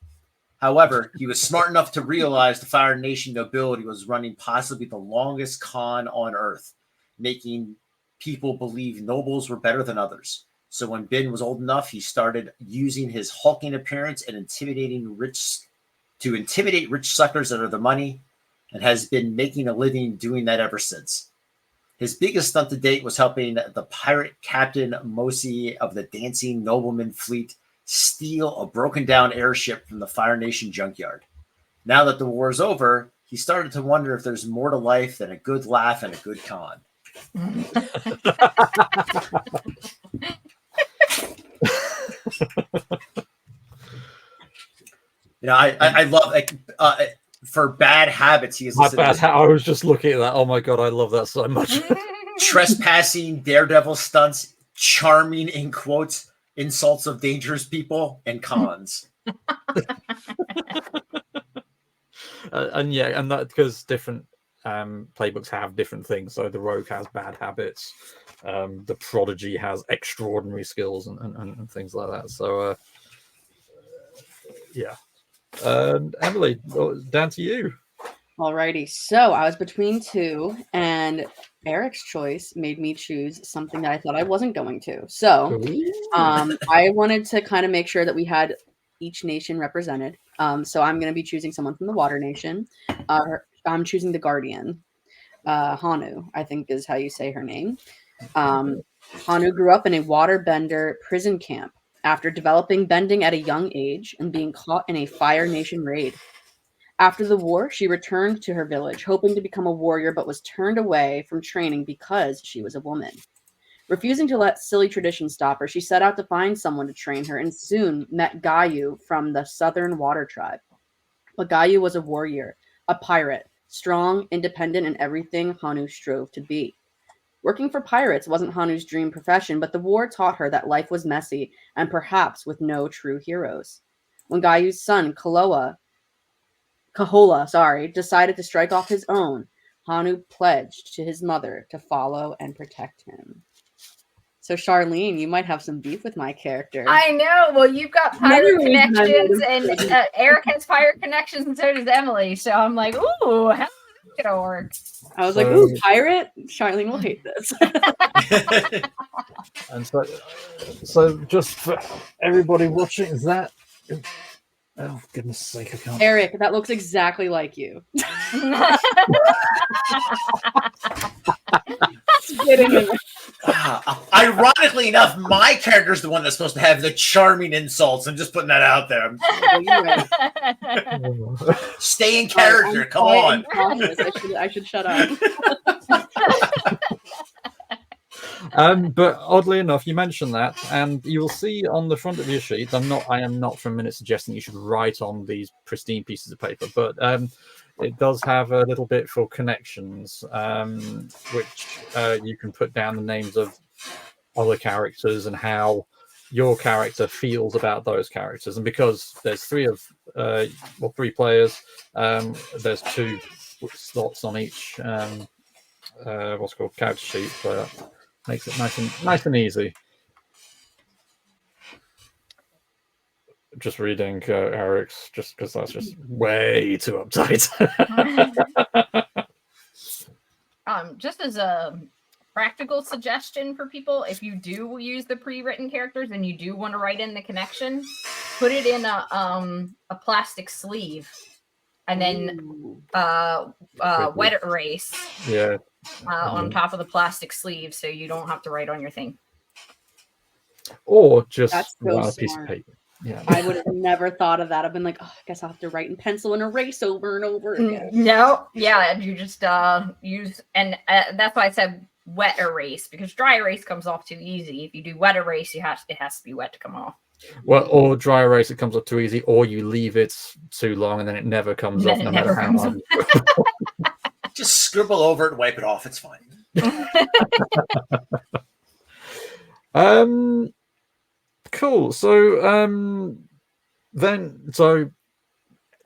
However, he was smart enough to realize the Fire Nation nobility was running possibly the longest con on Earth, making people believe nobles were better than others. So when Bin was old enough, he started using his hulking appearance and intimidate rich suckers out of their money, and has been making a living doing that ever since. His biggest stunt to date was helping the pirate captain Mosi of the Dancing Nobleman fleet steal a broken down airship from the Fire Nation junkyard. Now that the war is over, he started to wonder if there's more to life than a good laugh and a good con. I love for bad habits. He is I was just looking at that. Oh my god, I love that so much. Trespassing, daredevil stunts, charming in quotes, insults of dangerous people, and cons. And that because different playbooks have different things. So the rogue has bad habits. The prodigy has extraordinary skills and things like that. So yeah. Emily, down to you. Alrighty, so I was between two, and Eric's choice made me choose something that I thought I wasn't going to. So I wanted to kind of make sure that we had each nation represented. So I'm going to be choosing someone from the Water Nation. I'm choosing the Guardian. Hanu, I think is how you say her name. Hanu grew up in a waterbender prison camp after developing bending at a young age and being caught in a Fire Nation raid. After the war, she returned to her village, hoping to become a warrior, but was turned away from training because she was a woman. Refusing to let silly traditions stop her, she set out to find someone to train her and soon met Gayu from the Southern Water Tribe. But Gayu was a warrior, a pirate, strong, independent, and everything Hanu strove to be. Working for pirates wasn't Hanu's dream profession, but the war taught her that life was messy and perhaps with no true heroes. When Gayu's son, Kahola, decided to strike off his own, Hanu pledged to his mother to follow and protect him. So, Charlene, you might have some beef with my character. I know. Well, you've got pirate connections, and Eric has pirate connections, and so does Emily. So I'm like, ooh, how's it gonna work? I was like, ooh, pirate? Charlene will hate this. And so just for everybody watching, is that... Oh, goodness sake, I can't... Eric, that looks exactly like you. Ironically enough, my character's the one that's supposed to have the charming insults. I'm just putting that out there. Stay in character. Come on. I should shut up. But oddly enough, you mentioned that, and you will see on the front of your sheet. I am not for a minute suggesting you should write on these pristine pieces of paper, but it does have a little bit for connections, which you can put down the names of other characters and how your character feels about those characters. And because there's three players, there's 2 slots on each character sheet, so makes it nice and easy. Just reading Eric's, just because that's just way too uptight. Just as a practical suggestion for people, if you do use the pre-written characters and you do want to write in the connection, put it in a plastic sleeve, and then wet erase. Yeah. On top of the plastic sleeve, so you don't have to write on your thing. Or just so a piece of paper. Yeah. I would have never thought of that. I've been like, oh, I guess I'll have to write in pencil and erase over and over again. No, yeah, you just use, and that's why I said wet erase, because dry erase comes off too easy. If you do wet erase, it has to be wet to come off. Well, or dry erase, it comes off too easy, or you leave it too long and then it never comes off, no matter how hard. Just scribble over it and wipe it off. It's fine. Cool. So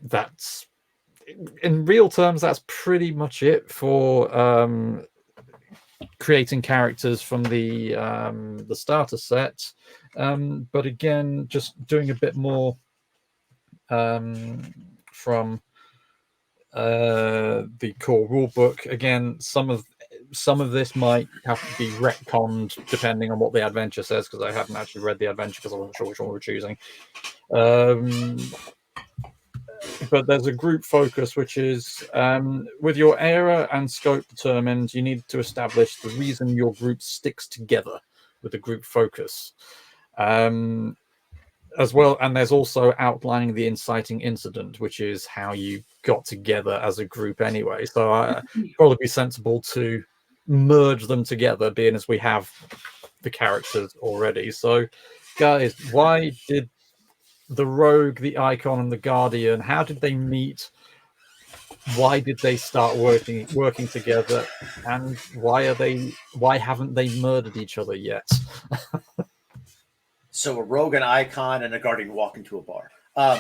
that's in real terms, that's pretty much it for creating characters from the starter set. But again, just doing a bit more from the core rulebook. Again, some of this might have to be retconned depending on what the adventure says, because I haven't actually read the adventure because I wasn't sure which one we're choosing. But there's a group focus, which is with your era and scope determined, you need to establish the reason your group sticks together with the group focus. As well, and there's also outlining the inciting incident, which is how you got together as a group anyway. So probably be sensible to merge them together, being as we have the characters already. So guys, why did the rogue, the icon, and the guardian, how did they meet? Why did they start working together? And why haven't they murdered each other yet? So a rogue, an icon, and a guardian walk into a bar. It's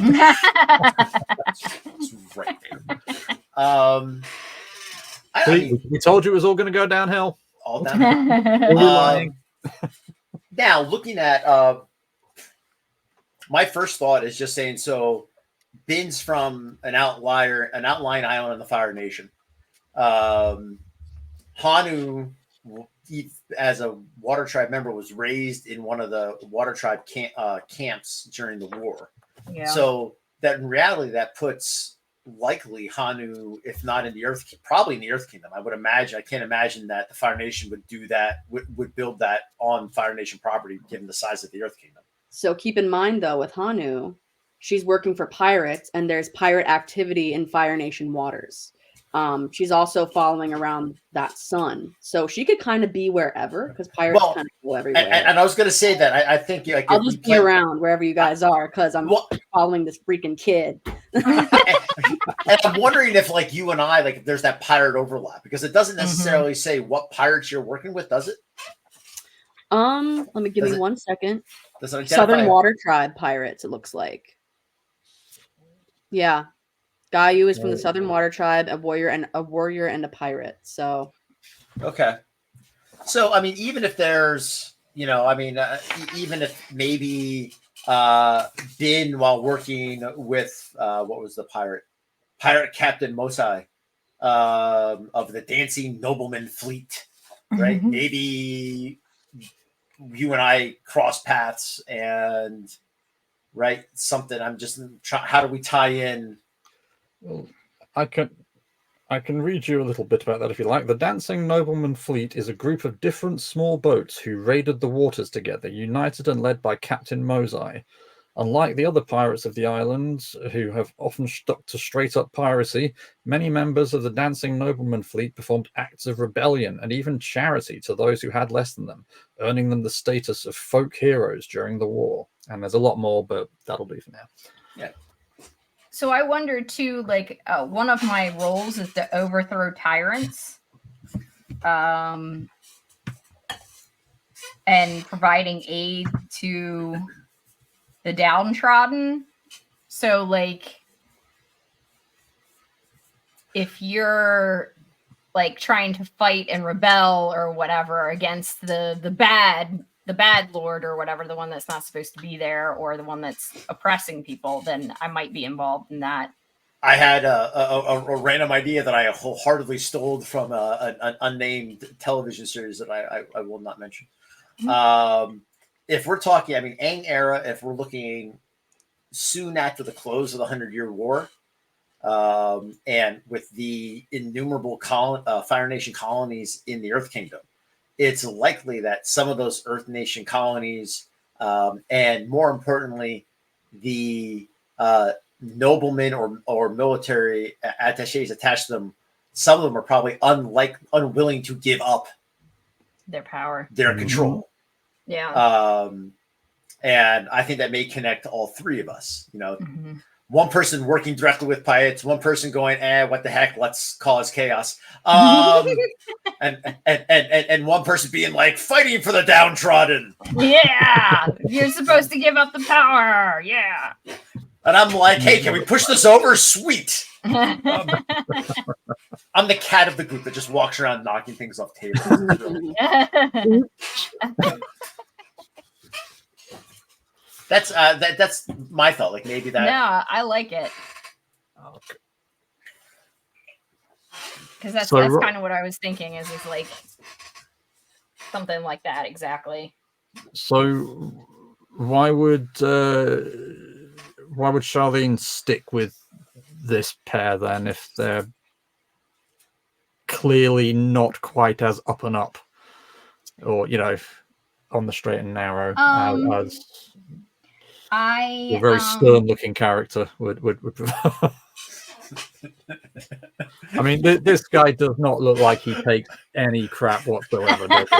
right there. We told you it was all going to go downhill. All downhill. Now, looking at my first thought is just saying, so Bin's from an outlying island in the Fire Nation. Hanu, as a Water Tribe member, was raised in one of the Water Tribe camps during the war. Yeah. So that in reality, that puts likely Hanu, if not in the Earth, probably in the Earth Kingdom. I would imagine. I can't imagine that the Fire Nation would do that, would build that on Fire Nation property, given the size of the Earth Kingdom. So keep in mind, though, with Hanu, she's working for pirates, and there's pirate activity in Fire Nation waters. She's also following around that sun, so she could kind of be wherever, because pirates kind of go everywhere. And I was going to say that I think like, I'll just be around wherever you guys are, because I'm following this freaking kid. And I'm wondering if, like, you and I, like, if there's that pirate overlap, because it doesn't necessarily say what pirates you're working with, does it? Let me give me 1 second. Southern Southern Water Tribe pirates, it looks like. Yeah. Gayu is from the Southern Water Tribe, a warrior and a pirate. So, okay. So, I mean, even if there's, even if maybe Bin, while working with what was the pirate Captain Mosai of the Dancing Nobleman Fleet, right? Maybe you and I cross paths and something. I'm just how do we tie in? Well, I can read you a little bit about that if you like. The Dancing Nobleman Fleet is a group of different small boats who raided the waters together, united and led by Captain Mosai. Unlike the other pirates of the islands, who have often stuck to straight-up piracy, many members of the Dancing Nobleman Fleet performed acts of rebellion and even charity to those who had less than them, earning them the status of folk heroes during the war. And there's a lot more, but that'll do for now. Yeah. So I wonder too, like, one of my roles is to overthrow tyrants, and providing aid to the downtrodden. So, like, if you're like trying to fight and rebel or whatever against the bad lord or whatever, the one that's not supposed to be there, or the one that's oppressing people, then I might be involved in that. I had a random idea that I wholeheartedly stole from an unnamed television series that I will not mention. If we're talking, I mean, Aang era, if we're looking soon after the close of the 100-Year War, and with the innumerable Fire Nation colonies in the Earth Kingdom, it's likely that some of those Earth Nation colonies, and more importantly, the noblemen or military attaches attached to them, some of them are probably unwilling to give up their power, their control. Yeah. And I think that may connect all three of us. One person working directly with pirates, one person going, what the heck, let's cause chaos. And one person being like, fighting for the downtrodden. Yeah, you're supposed to give up the power. Yeah. And I'm like, hey, can we push this over? Sweet. I'm the cat of the group that just walks around knocking things off tables. That's my thought. Like maybe that. No, I like it. Okay. Because that's So, kind of what I was thinking is like something like that exactly. So why would Charlene stick with this pair then if they're clearly not quite as up and up, or on the straight and narrow as a very stern-looking character would prefer? I mean, this guy does not look like he takes any crap whatsoever, does he?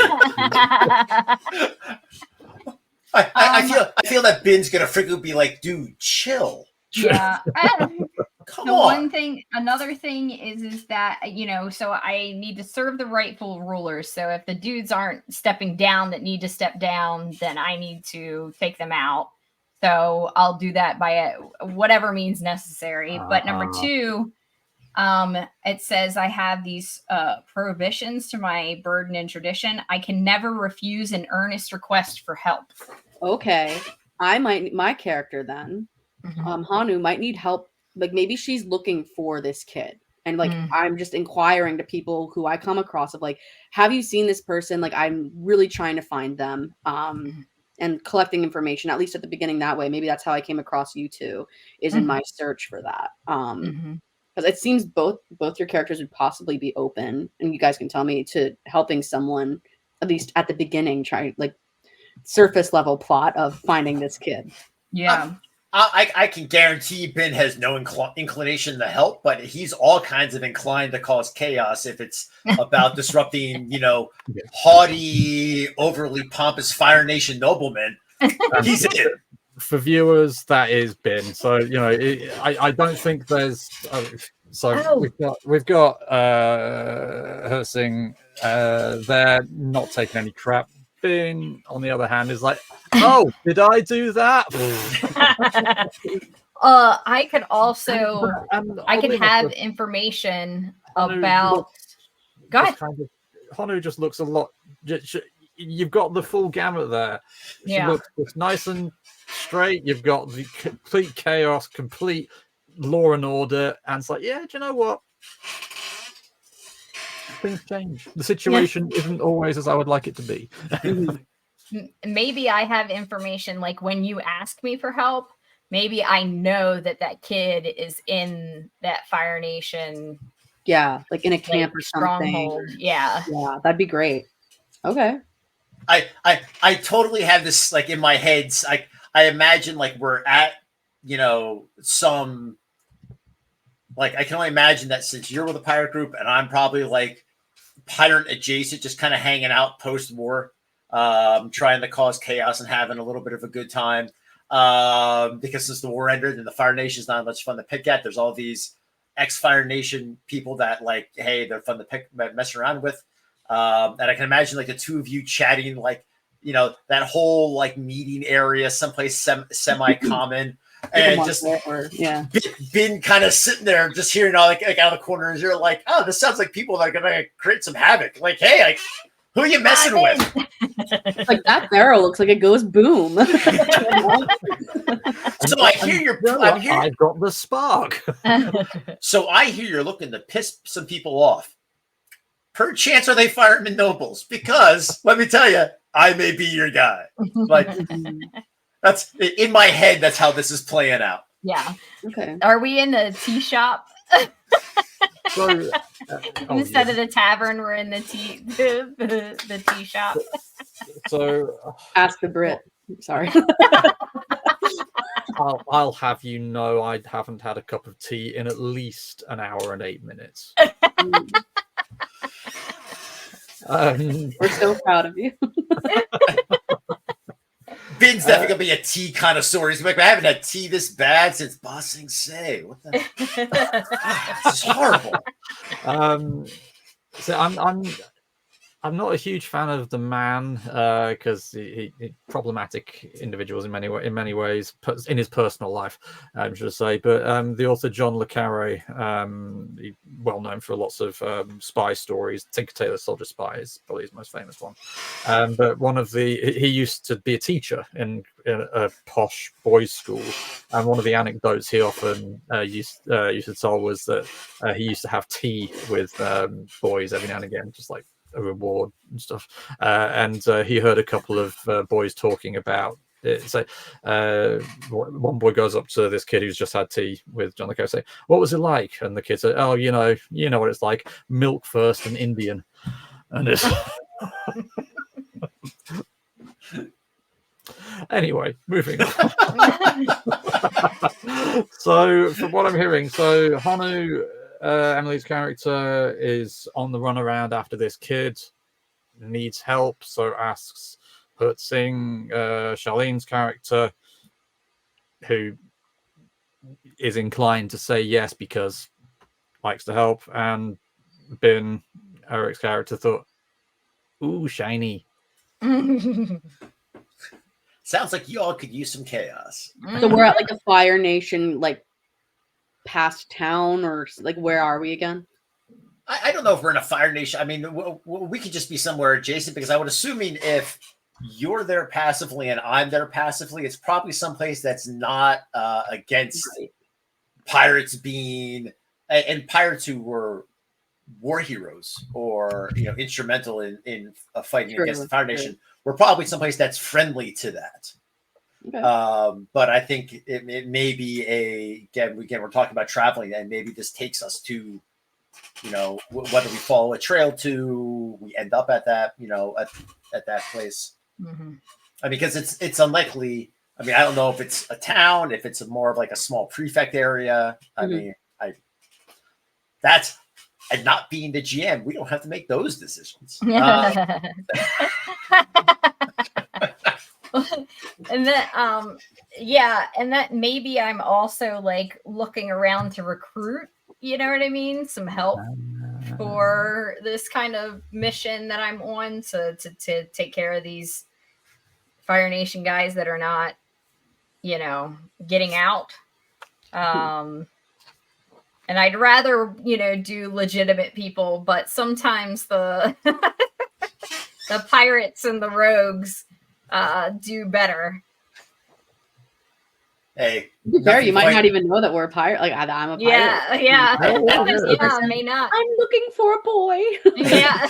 I feel that Ben's gonna freaking be like, dude, chill. Yeah. Come on. Another thing is that, so I need to serve the rightful rulers. So if the dudes aren't stepping down that need to step down, then I need to take them out. So I'll do that by whatever means necessary. But number 2, it says I have these prohibitions to my burden and tradition. I can never refuse an earnest request for help. Okay. My character then, Hanu might need help. Like maybe she's looking for this kid. And like, I'm just inquiring to people who I come across of like, have you seen this person? Like, I'm really trying to find them. And collecting information, at least at the beginning that way. Maybe that's how I came across you two, is in my search for that. Because it seems both your characters would possibly be open, and you guys can tell me, to helping someone, at least at the beginning, try like surface level plot of finding this kid. Yeah. I can guarantee Ben has no inclination to help, but he's all kinds of inclined to cause chaos if it's about disrupting, haughty, overly pompous Fire Nation noblemen. He's in. For viewers, that is Ben. So I don't think there's. We've got Hersing. They're not taking any crap. Ben, on the other hand, is like, oh, did I do that? I could also, I can have information about. Go ahead. Hanu just looks a lot. You've got the full gamut there. She looks nice and straight. You've got the complete chaos, complete law and order, and it's like, yeah, do you know what? Things change. The situation isn't always as I would like it to be. Maybe I have information like when you ask me for help, maybe I know that kid is in that Fire Nation. Yeah, like in a camp or something. Stronghold. Yeah, that'd be great. Okay. I totally have this like in my head. I imagine like we're at some. Like, I can only imagine that since you're with a pirate group and I'm probably like pirate adjacent, just kind of hanging out post-war, trying to cause chaos and having a little bit of a good time. Because since the war ended and the Fire Nation is not much fun to pick at, there's all these ex-Fire Nation people that like, hey, they're fun to mess around with. And I can imagine like the two of you chatting, like, that whole like meeting area, someplace semi-common. And just been kind of sitting there, just hearing all like out of the corners. You're like, oh, this sounds like people that are gonna create some havoc. Like, hey, like, who are you messing with? Like that barrel looks like it goes boom. So I hear I've got the spark. So I hear you're looking to piss some people off. Perchance are they firemen nobles? Because let me tell you, I may be your guy. Like. That's in my head. That's how this is playing out. Yeah. Okay. Are we in the tea shop? Instead of the tavern, we're in the tea shop. So ask the Brit. Sorry. I'll have you know I haven't had a cup of tea in at least an hour and 8 minutes. We're so proud of you. Ben's definitely gonna be a tea connoisseur. He's like, I haven't had tea this bad since Ba Sing Se. What the? This is horrible. So I'm I'm not a huge fan of the man because he problematic individuals in many ways in his personal life, should I say. But the author John le Carre, well known for lots of spy stories. Tinker Tailor Soldier Spy is probably his most famous one. But he used to be a teacher in a posh boys' school, and one of the anecdotes he often used to tell was that he used to have tea with boys every now and again, just like a reward and stuff. And he heard a couple of boys talking about it. So one boy goes up to this kid who's just had tea with John le Carre, say, "What was it like?" And the kid said, "Oh, you know what it's like. Milk first and Indian." And it's anyway, moving on. So from what I'm hearing, so Hanu, Emily's character, is on the run around after this kid, needs help, so asks Hurt Singh, Charlene's character, who is inclined to say yes because likes to help, and Bin, Eric's character, thought, "Ooh, shiny." Sounds like you all could use some chaos. So we're at like a Fire Nation, like past town, or like where are we again? I don't know if we're in a Fire Nation. I mean, we could just be somewhere adjacent, because I would assuming if you're there passively and I'm there passively, it's probably someplace that's not against pirates being and pirates who were war heroes or instrumental in fighting against the Fire Nation. We're probably someplace that's friendly to that. Okay. But I think it may be again we're talking about traveling, and maybe this takes us to whether we follow a trail to we end up at that at that place. Mm-hmm. I mean, because it's unlikely. I mean, I don't know if it's a town, if it's more of like a small prefect area. I mean, and not being the GM, we don't have to make those decisions. And then and that maybe I'm also like looking around to recruit, you know what I mean, some help for this kind of mission that I'm on to take care of these Fire Nation guys that are not getting out. And I'd rather do legitimate people, but sometimes the the pirates and the rogues do better. Hey, you might not even know that we're a pirate. Like I'm a pirate. Yeah. I may not. I'm looking for a boy. Yeah.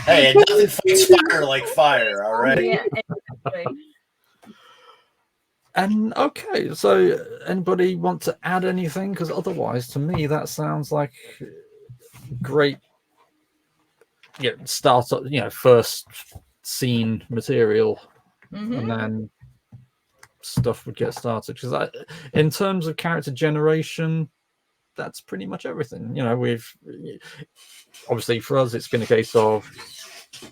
Hey, nothing fights fire like fire. All right. Yeah. Exactly. And okay, so anybody want to add anything? Because otherwise, to me, that sounds like great. Start up. First scene material, and then stuff would get started. Because in terms of character generation, that's pretty much everything. We've obviously for us, it's been a case of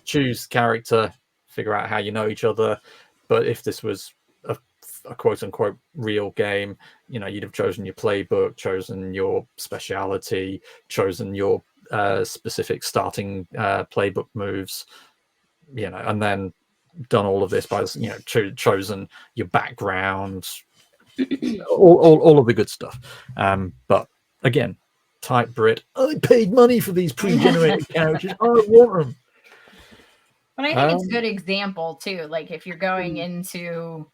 choose character, figure out how you know each other. But if this was a quote unquote real game, you'd have chosen your playbook, chosen your speciality, chosen your specific starting playbook moves, and then done all of this by chosen your background, all of the good stuff. But again, type Brit, I paid money for these pre-generated characters. I don't want them. But I think it's a good example too. Like if you're going into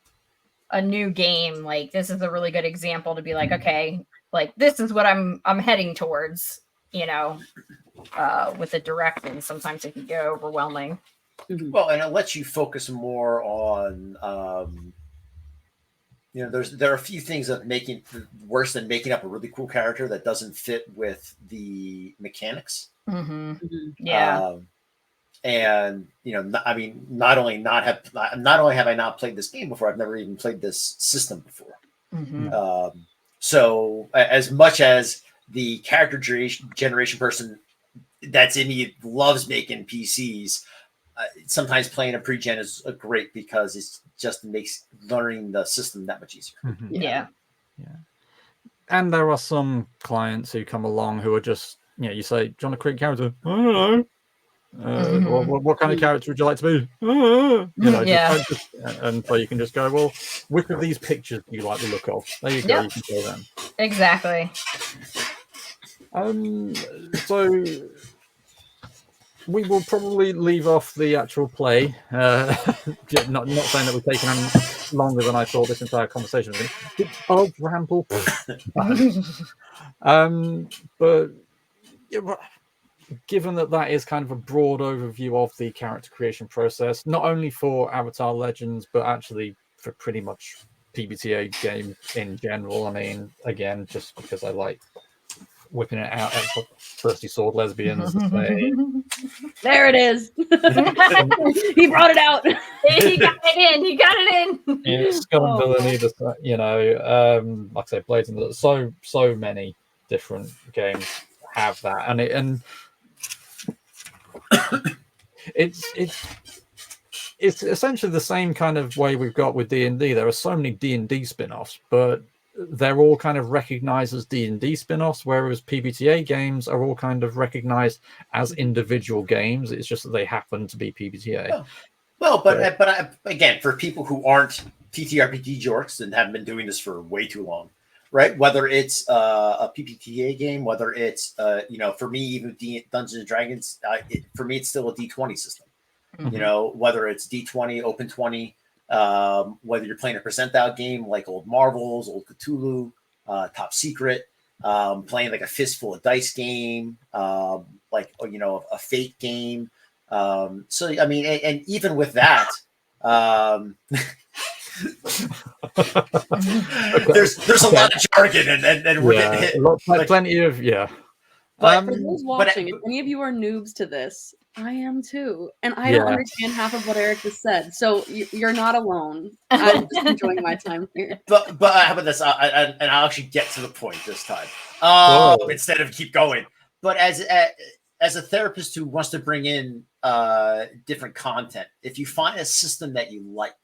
a new game, like this is a really good example to be like, okay, like this is what I'm heading towards, with the directing. Sometimes it can get overwhelming. Well, and it lets you focus more on there are a few things that making worse than making up a really cool character that doesn't fit with the mechanics. Yeah. And I mean, not only have I not played this game before, I've never even played this system before. So as much as the character generation person that's in me loves making PCs, sometimes playing a pre-gen is great because it just makes learning the system that much easier. Yeah. And there are some clients who come along who are just you say, "John, a create character." I don't know. What kind of character would you like to be? You know, Yeah. and so you can just go, well, which of these pictures do you like the look of? There you go. Yep. You can show them. Exactly. So we will probably leave off the actual play. Not saying that we've taken longer than I thought this entire conversation was. Did Bug ramble? But yeah, given that is kind of a broad overview of the character creation process, not only for Avatar Legends, but actually for pretty much PBTA games in general. I mean, again, just because I like whipping it out at thirsty sword lesbians. There it is. He brought it out. He got it in. He got it in. Yeah, Skull and Villainy, you know, like I say, Blades and so many different games have that, and it's essentially the same kind of way we've got with D&D. There are so many D&D spin-offs, but they're all kind of recognized as D&D spin-offs, whereas PBTA games are all kind of recognized as individual games. It's just that they happen to be PBTA. Well, but again, for people who aren't TTRPG jorks and haven't been doing this for way too long, right? Whether it's a PBTA game, whether it's you know, for me, even Dungeons and Dragons, for me, it's still a D20 system. You know, whether it's D20, Open 20, whether you're playing a percentile game like Old Marvels, Old Cthulhu, Top Secret, playing like a fistful of dice game, like, you know, a Fate game. So I mean, and even with that, there's a lot of jargon, and we're getting hit. Plenty of But for those watching, if any of you are noobs to this, I am too, and I don't understand half of what Eric just said. So you're not alone. I'm just enjoying my time here. But how about this? And I'll actually get to the point this time, instead of keep going. But as a therapist who wants to bring in different content, if you find a system that you like,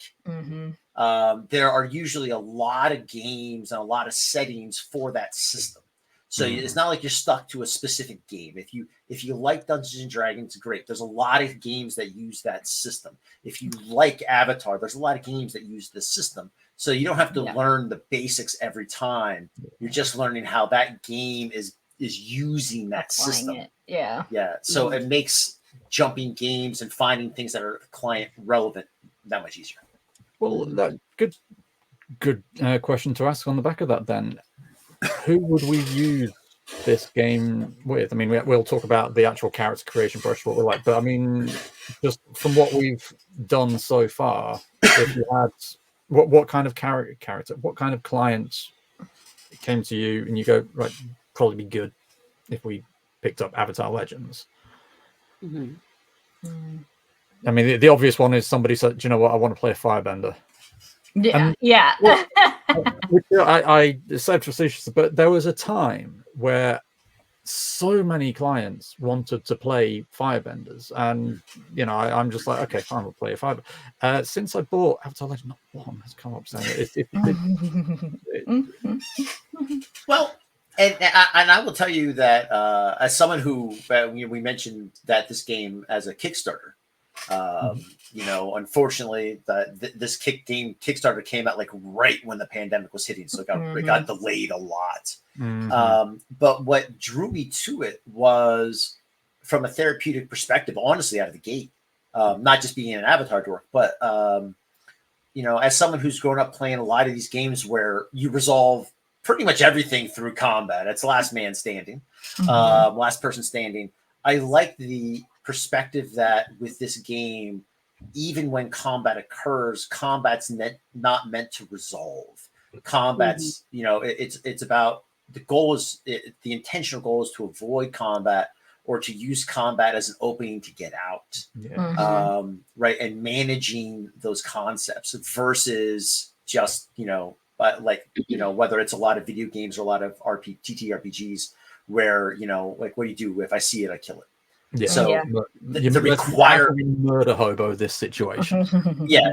there are usually a lot of games and a lot of settings for that system. So it's not like you're stuck to a specific game. If you like Dungeons and Dragons, great. There's a lot of games that use that system. If you like Avatar, there's a lot of games that use this system. So you don't have to learn the basics every time. You're just learning how that game is using that system. Yeah. So it makes jumping games and finding things that are client relevant that much easier. Well, that good question to ask on the back of that then. Who would we use this game with? I mean, we'll talk about the actual character creation process, what we're like, but I mean, just from what we've done so far, if you had what kind of character, what kind of clients came to you and you go, right, probably be good if we picked up Avatar Legends. I mean, the obvious one is somebody said, do you know what, I want to play a Firebender. I said facetious, but there was a time where so many clients wanted to play Firebenders, and you know, I'm just like, okay, fine, we'll play a Firebender. Since I bought Avatar Legends, not one has come up saying Well, and I will tell you that as someone who we mentioned that this game as a Kickstarter. You know, unfortunately, this Kickstarter came out like right when the pandemic was hitting, so it got delayed a lot. But what drew me to it was from a therapeutic perspective, honestly, out of the gate, not just being an Avatar dork, but you know, as someone who's grown up playing a lot of these games where you resolve pretty much everything through combat. It's last man standing, last person standing. I like the perspective that with this game, even when combat occurs, combat's not meant to resolve. Combat's, you know, it's about the goal is the intentional goal is to avoid combat or to use combat as an opening to get out, right? And managing those concepts versus just, you know, like, you know, whether it's a lot of video games or a lot of TTRPGs where, you know, like, what do you do if I see it, I kill it. So the requirement murder hobo this situation.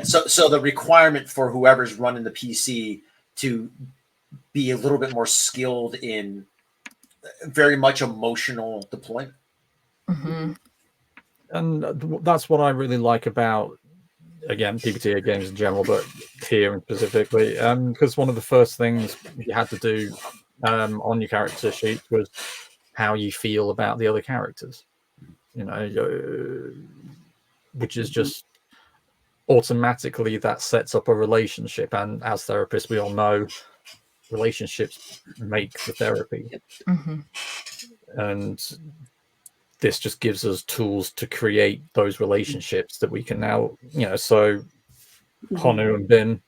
So the requirement for whoever's running the PC to be a little bit more skilled in very much emotional deployment. And that's what I really like about, again, PBTA games in general, but here specifically, because one of the first things you had to do on your character sheet was how you feel about the other characters, you know, which is just automatically that sets up a relationship. And as therapists, we all know relationships make the therapy. Mm-hmm. And this just gives us tools to create those relationships that we can now, you know, so Honu and Bin,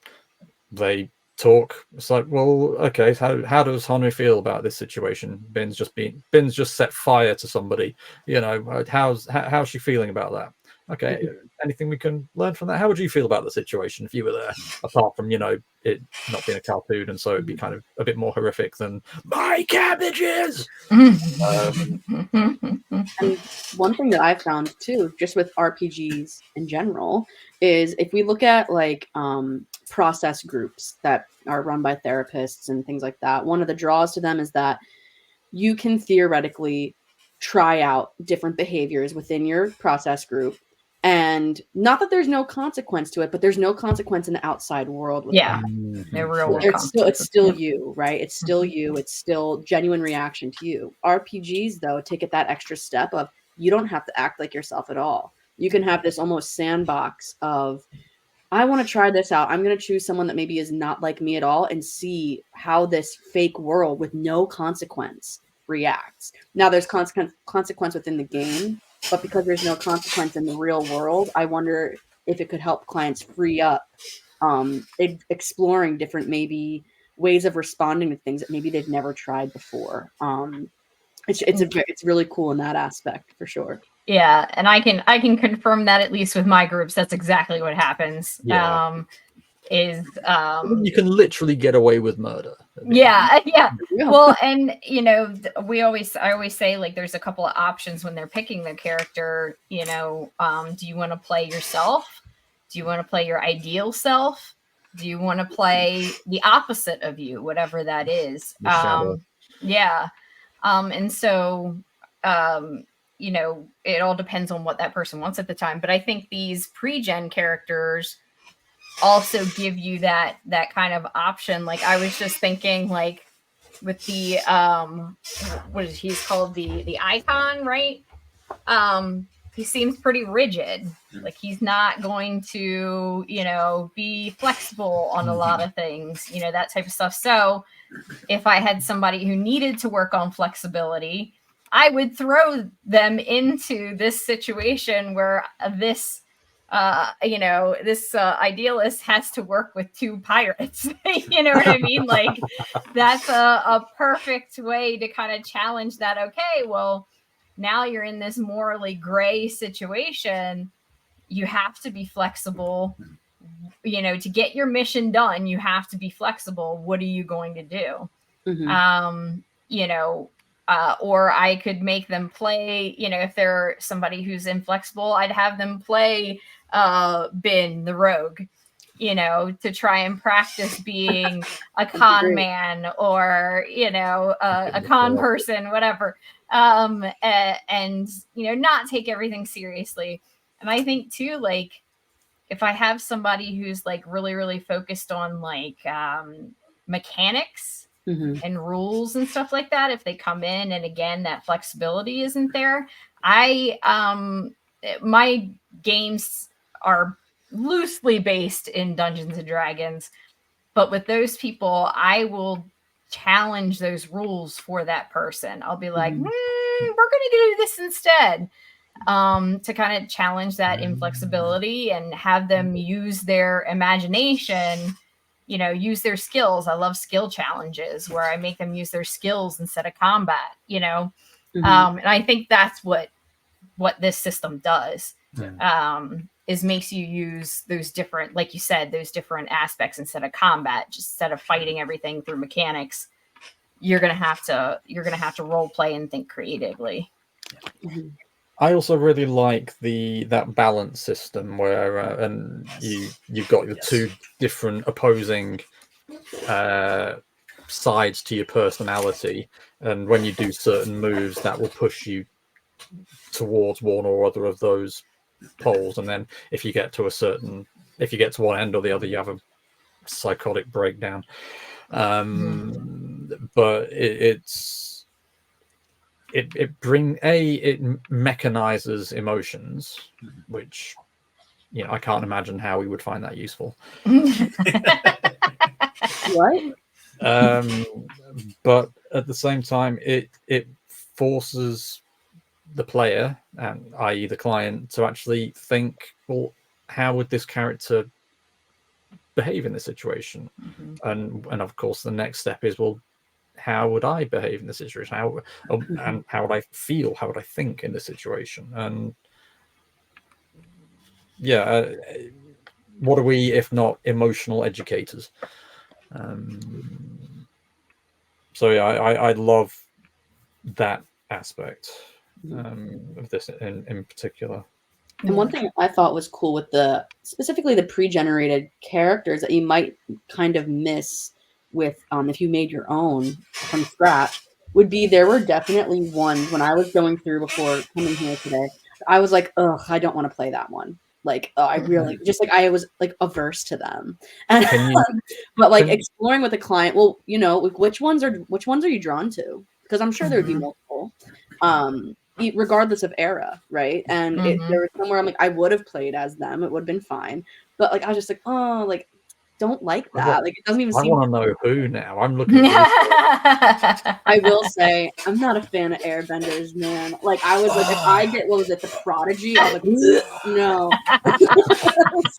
they talk. It's like, well, okay, how does Honu feel about this situation? Bin's just set fire to somebody, you know, how's she feeling about that? Okay, anything we can learn from that? How would you feel about the situation if you were there, apart from, you know, it not being a cartoon, and so it'd be kind of a bit more horrific than my cabbages. And one thing that I found too, just with RPGs in general, is if we look at like process groups that are run by therapists and things like that, one of the draws to them is that you can theoretically try out different behaviors within your process group. And not that there's no consequence to it, but there's no consequence in the outside world. With Yeah, that. no real world It's still you, right? It's still you. It's still genuine reaction to you. RPGs, though, take it that extra step of you don't have to act like yourself at all. You can have this almost sandbox of, I want to try this out. I'm going to choose someone that maybe is not like me at all and see how this fake world with no consequence reacts. Now, there's consequence within the game, but because there's no consequence in the real world, I wonder if it could help clients free up exploring different maybe ways of responding to things that maybe they've never tried before. It's really cool in that aspect for sure. Yeah, and I can confirm that at least with my groups, that's exactly what happens. Yeah. You can literally get away with murder. Yeah. Well, and you know, I always say, like, there's a couple of options when they're picking their character. You know, do you want to play yourself? Do you want to play your ideal self? Do you want to play the opposite of you, whatever that is? Yeah. And so, you know, it all depends on what that person wants at the time. But I think these pre-gen characters also give you that kind of option. Like, I was just thinking, like, with the he's called the icon, right? He seems pretty rigid. Like, he's not going to, you know, be flexible on a lot of things, you know, that type of stuff. So if I had somebody who needed to work on flexibility, I would throw them into this situation where this idealist has to work with two pirates. You know what I mean? Like, that's a perfect way to kind of challenge that. Okay, well, now you're in this morally gray situation. You have to be flexible. You know, to get your mission done, you have to be flexible. What are you going to do? You know, or I could make them play, you know, if they're somebody who's inflexible, I'd have them play Bin the rogue, you know, to try and practice being a con man, or, you know, a con person, whatever. And, you know, not take everything seriously. And I think too, like, if I have somebody who's like really, really focused on like mechanics and rules and stuff like that, if they come in and again, that flexibility isn't there, my games are loosely based in Dungeons and Dragons, but with those people, I will challenge those rules for that person. I'll be like, we're going to do this instead, to kind of challenge that inflexibility and have them use their imagination, you know, use their skills. I love skill challenges where I make them use their skills instead of combat, you know. And I think that's what this system does, is makes you use those different, like you said, those different aspects instead of combat. Just instead of fighting everything through mechanics, you're gonna have to role play and think creatively. I also really like that balance system where and you've got your two different opposing sides to your personality, and when you do certain moves, that will push you towards one or other of those poles, and then if you get to one end or the other, you have a psychotic breakdown. But it mechanizes emotions, which I can't imagine how we would find that useful. What? But at the same time, it forces the player, and i.e. the client, to actually think, well, how would this character behave in this situation? And of course the next step is, well, how would I behave in this situation? And how would I feel? How would I think in this situation? And what are we if not emotional educators? So I love that aspect of this in particular. And one thing I thought was cool with specifically the pre-generated characters that you might kind of miss with if you made your own from scratch would be, there were definitely ones when I was going through before coming here today, I was like, ugh, I don't want to play that one. Like, I really just like, I was like averse to them. And but like exploring with a client, well, which ones are you drawn to? Because I'm sure there would be multiple. Regardless of era, right? And there was somewhere I'm like, I would have played as them, it would have been fine, but like I was just like, oh, like, don't like that. Like, it doesn't even seem. I want to know who now. I'm looking. I will say, I'm not a fan of airbenders, man. Like, I was like, if I get, what was it, the Prodigy? I was like, no.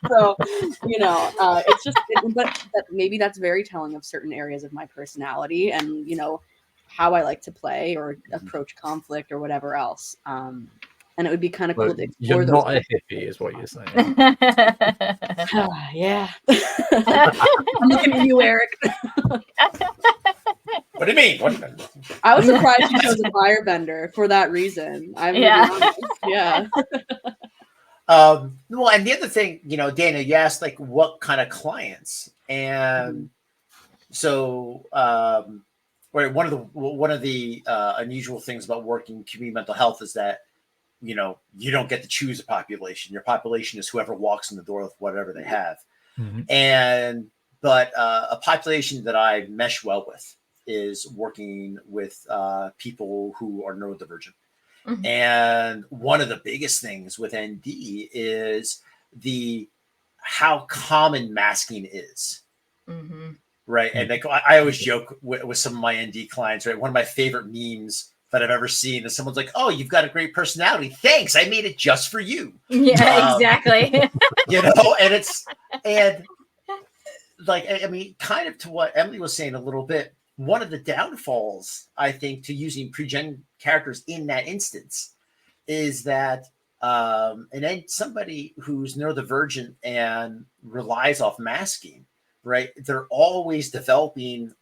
So, it's just, but maybe that's very telling of certain areas of my personality and how I like to play or approach conflict or whatever else. And it would be kind of cool to explore. You're not a hippie, is what you're saying. Yeah. I'm looking at you, Eric. What do you mean? I was surprised you chose a firebender for that reason. Yeah. Well, and the other thing, Dana, you asked like what kind of clients, and so one of the unusual things about working in community mental health is that you don't get to choose a population. Your population is whoever walks in the door with whatever they have. But a population that I mesh well with is working with people who are neurodivergent. And one of the biggest things with ND is how common masking is. Right. And I always joke with some of my ND clients, right? One of my favorite memes that I've ever seen is someone's like, oh, you've got a great personality. Thanks. I made it just for you. Yeah, exactly. And like, I mean, kind of to what Emily was saying a little bit, one of the downfalls, I think, to using pre-gen characters in that instance is that and then somebody who's neurodivergent and relies off masking, right? They're always developing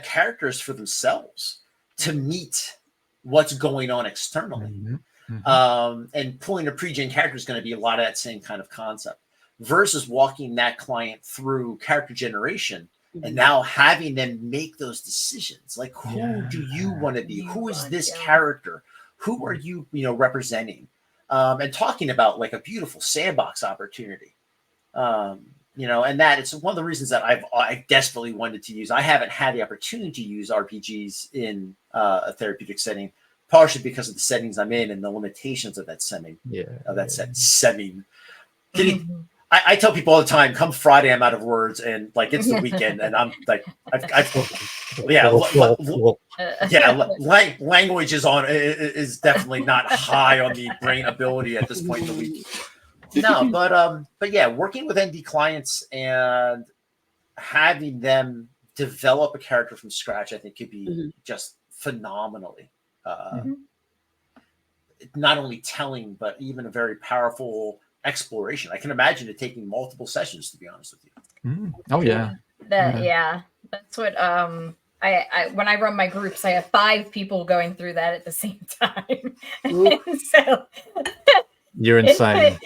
characters for themselves to meet what's going on externally. And pulling a pre-gen character is going to be a lot of that same kind of concept versus walking that client through character generation and now having them make those decisions. Like, who do you want to be? Who is this character? Who are you, representing? And talking about like a beautiful sandbox opportunity. And that it's one of the reasons that I desperately wanted to use. I haven't had the opportunity to use RPGs in a therapeutic setting, partially because of the settings I'm in and the limitations of that setting. Setting. I tell people all the time, come Friday, I'm out of words, and like it's the weekend, and I'm like, language is definitely not high on the brain ability at this point in the week. No, but yeah, working with ND clients and having them develop a character from scratch, I think could be just phenomenally, not only telling, but even a very powerful exploration. I can imagine it taking multiple sessions, to be honest with you. Oh yeah. That's what I when I run my groups, I have 5 people going through that at the same time. And so You're insane.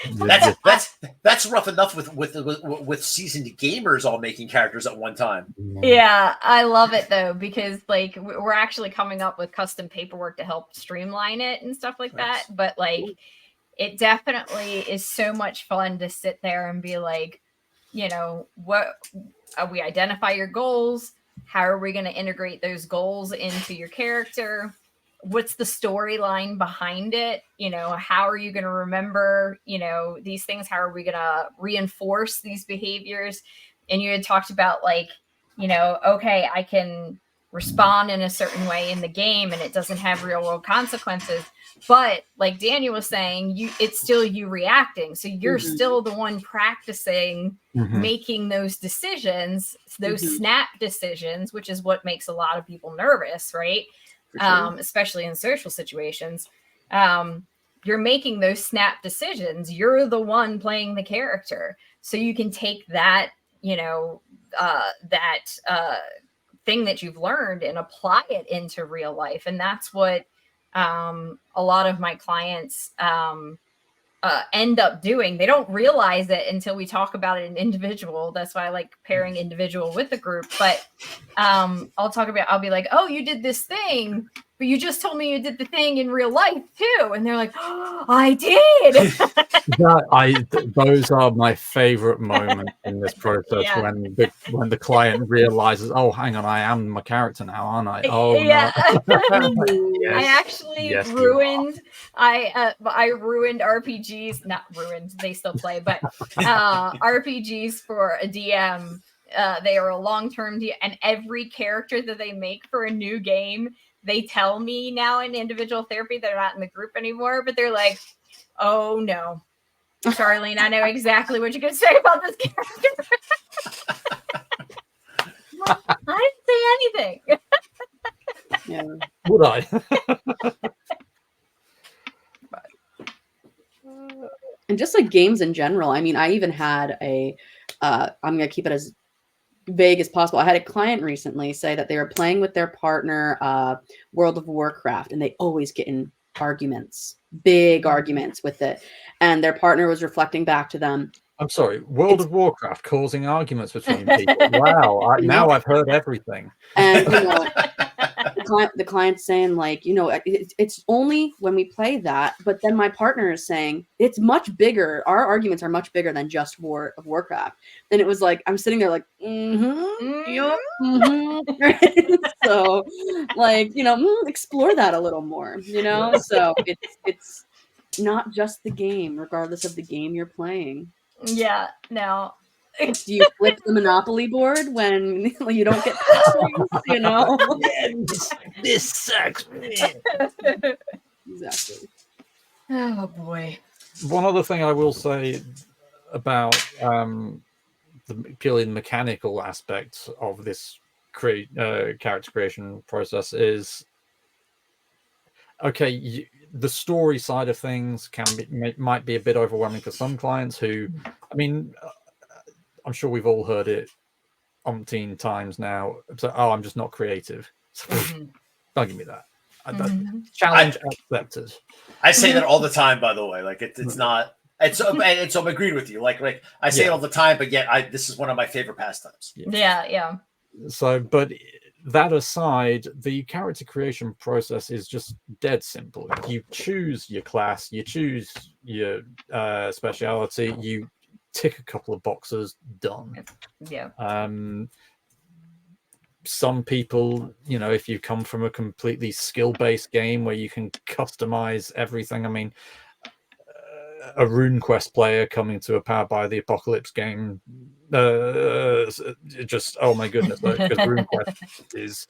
That's rough enough with seasoned gamers all making characters at one time. Yeah, I love it though, because like we're actually coming up with custom paperwork to help streamline it and stuff like that. But like it definitely is so much fun to sit there and be like, you know, what we identify your goals. How are we going to integrate those goals into your character? What's the storyline behind it? You know, how are you going to remember, you know, these things? How are we going to reinforce these behaviors? And you had talked about like, you know, okay, I can respond in a certain way in the game and it doesn't have real world consequences. But like Daniel was saying, it's still you reacting. So you're still the one practicing making those decisions, those snap decisions, which is what makes a lot of people nervous, right? Sure. Especially in social situations. You're making those snap decisions. You're the one playing the character. So you can take that, you know, thing that you've learned and apply it into real life. And that's what a lot of my clients end up doing. They don't realize it until we talk about it in individual. That's why I like pairing individual with the group. But I'll be like, oh, you did this thing, but you just told me you did the thing in real life too. And they're like, oh, I did. Those are my favorite moments in this process. Yeah. when the client realizes, oh, hang on, I am my character now, aren't I? Oh, yeah. No. Yes. I actually ruined. I ruined RPGs. Not ruined. They still play, but RPGs for a DM. They are a long-term DM, and every character that they make for a new game, they tell me now in individual therapy they're not in the group anymore, but they're like, oh no, Charlene, I know exactly what you're going to say about this character. I didn't say anything. Yeah. Would I? And just like games in general, I mean, I even had I'm going to keep it as vague as possible. I had a client recently say that they were playing with their partner World of Warcraft, and they always get in arguments, big arguments with it. And their partner was reflecting back to them. I'm sorry, World of Warcraft causing arguments between people. Wow, now I've heard everything. And you know, the client's saying like, you know, it's only when we play that, but then my partner is saying it's much bigger. Our arguments are much bigger than just War of Warcraft. And it was like, I'm sitting there like, so like, you know, explore that a little more, you know? So it's not just the game, regardless of the game you're playing. Yeah, no. Do you flip the Monopoly board when you don't get things, you know? This sucks. Exactly. Oh boy. One other thing I will say about the purely mechanical aspects of this character creation process is, okay, the story side of things might be a bit overwhelming for some clients who, I mean, I'm sure we've all heard it umpteen times now. So, oh, I'm just not creative. So, don't give me that. Challenge accepted. I say that all the time, by the way. Like it's not. So I'm agreed with you. Like I say it all the time, but yet this is one of my favorite pastimes. Yeah. So, but that aside, the character creation process is just dead simple. You choose your class, you choose your speciality, you tick a couple of boxes, done. Yeah. Some people, you know, if you come from a completely skill-based game where you can customize everything, I mean, a RuneQuest player coming to a Powered by the Apocalypse game, just, oh my goodness, because RuneQuest is,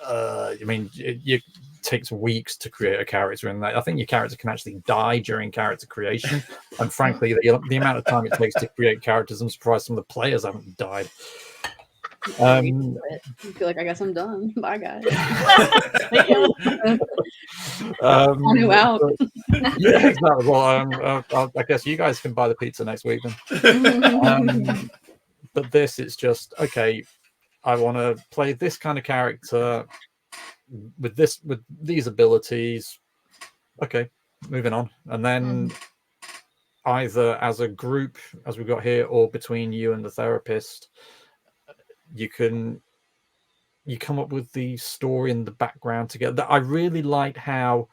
I mean, it takes weeks to create a character, and I think your character can actually die during character creation. And frankly, the amount of time it takes to create characters, I'm surprised some of the players haven't died. I feel like I guess I'm done. Bye, guys. Out. Yeah, exactly. Well, I guess you guys can buy the pizza next week then. But this, it's just, okay, I want to play this kind of character with these abilities. Okay, moving on. And then either as a group, as we've got here, or between you and the therapist, you come up with the story in the background together. I really liked how,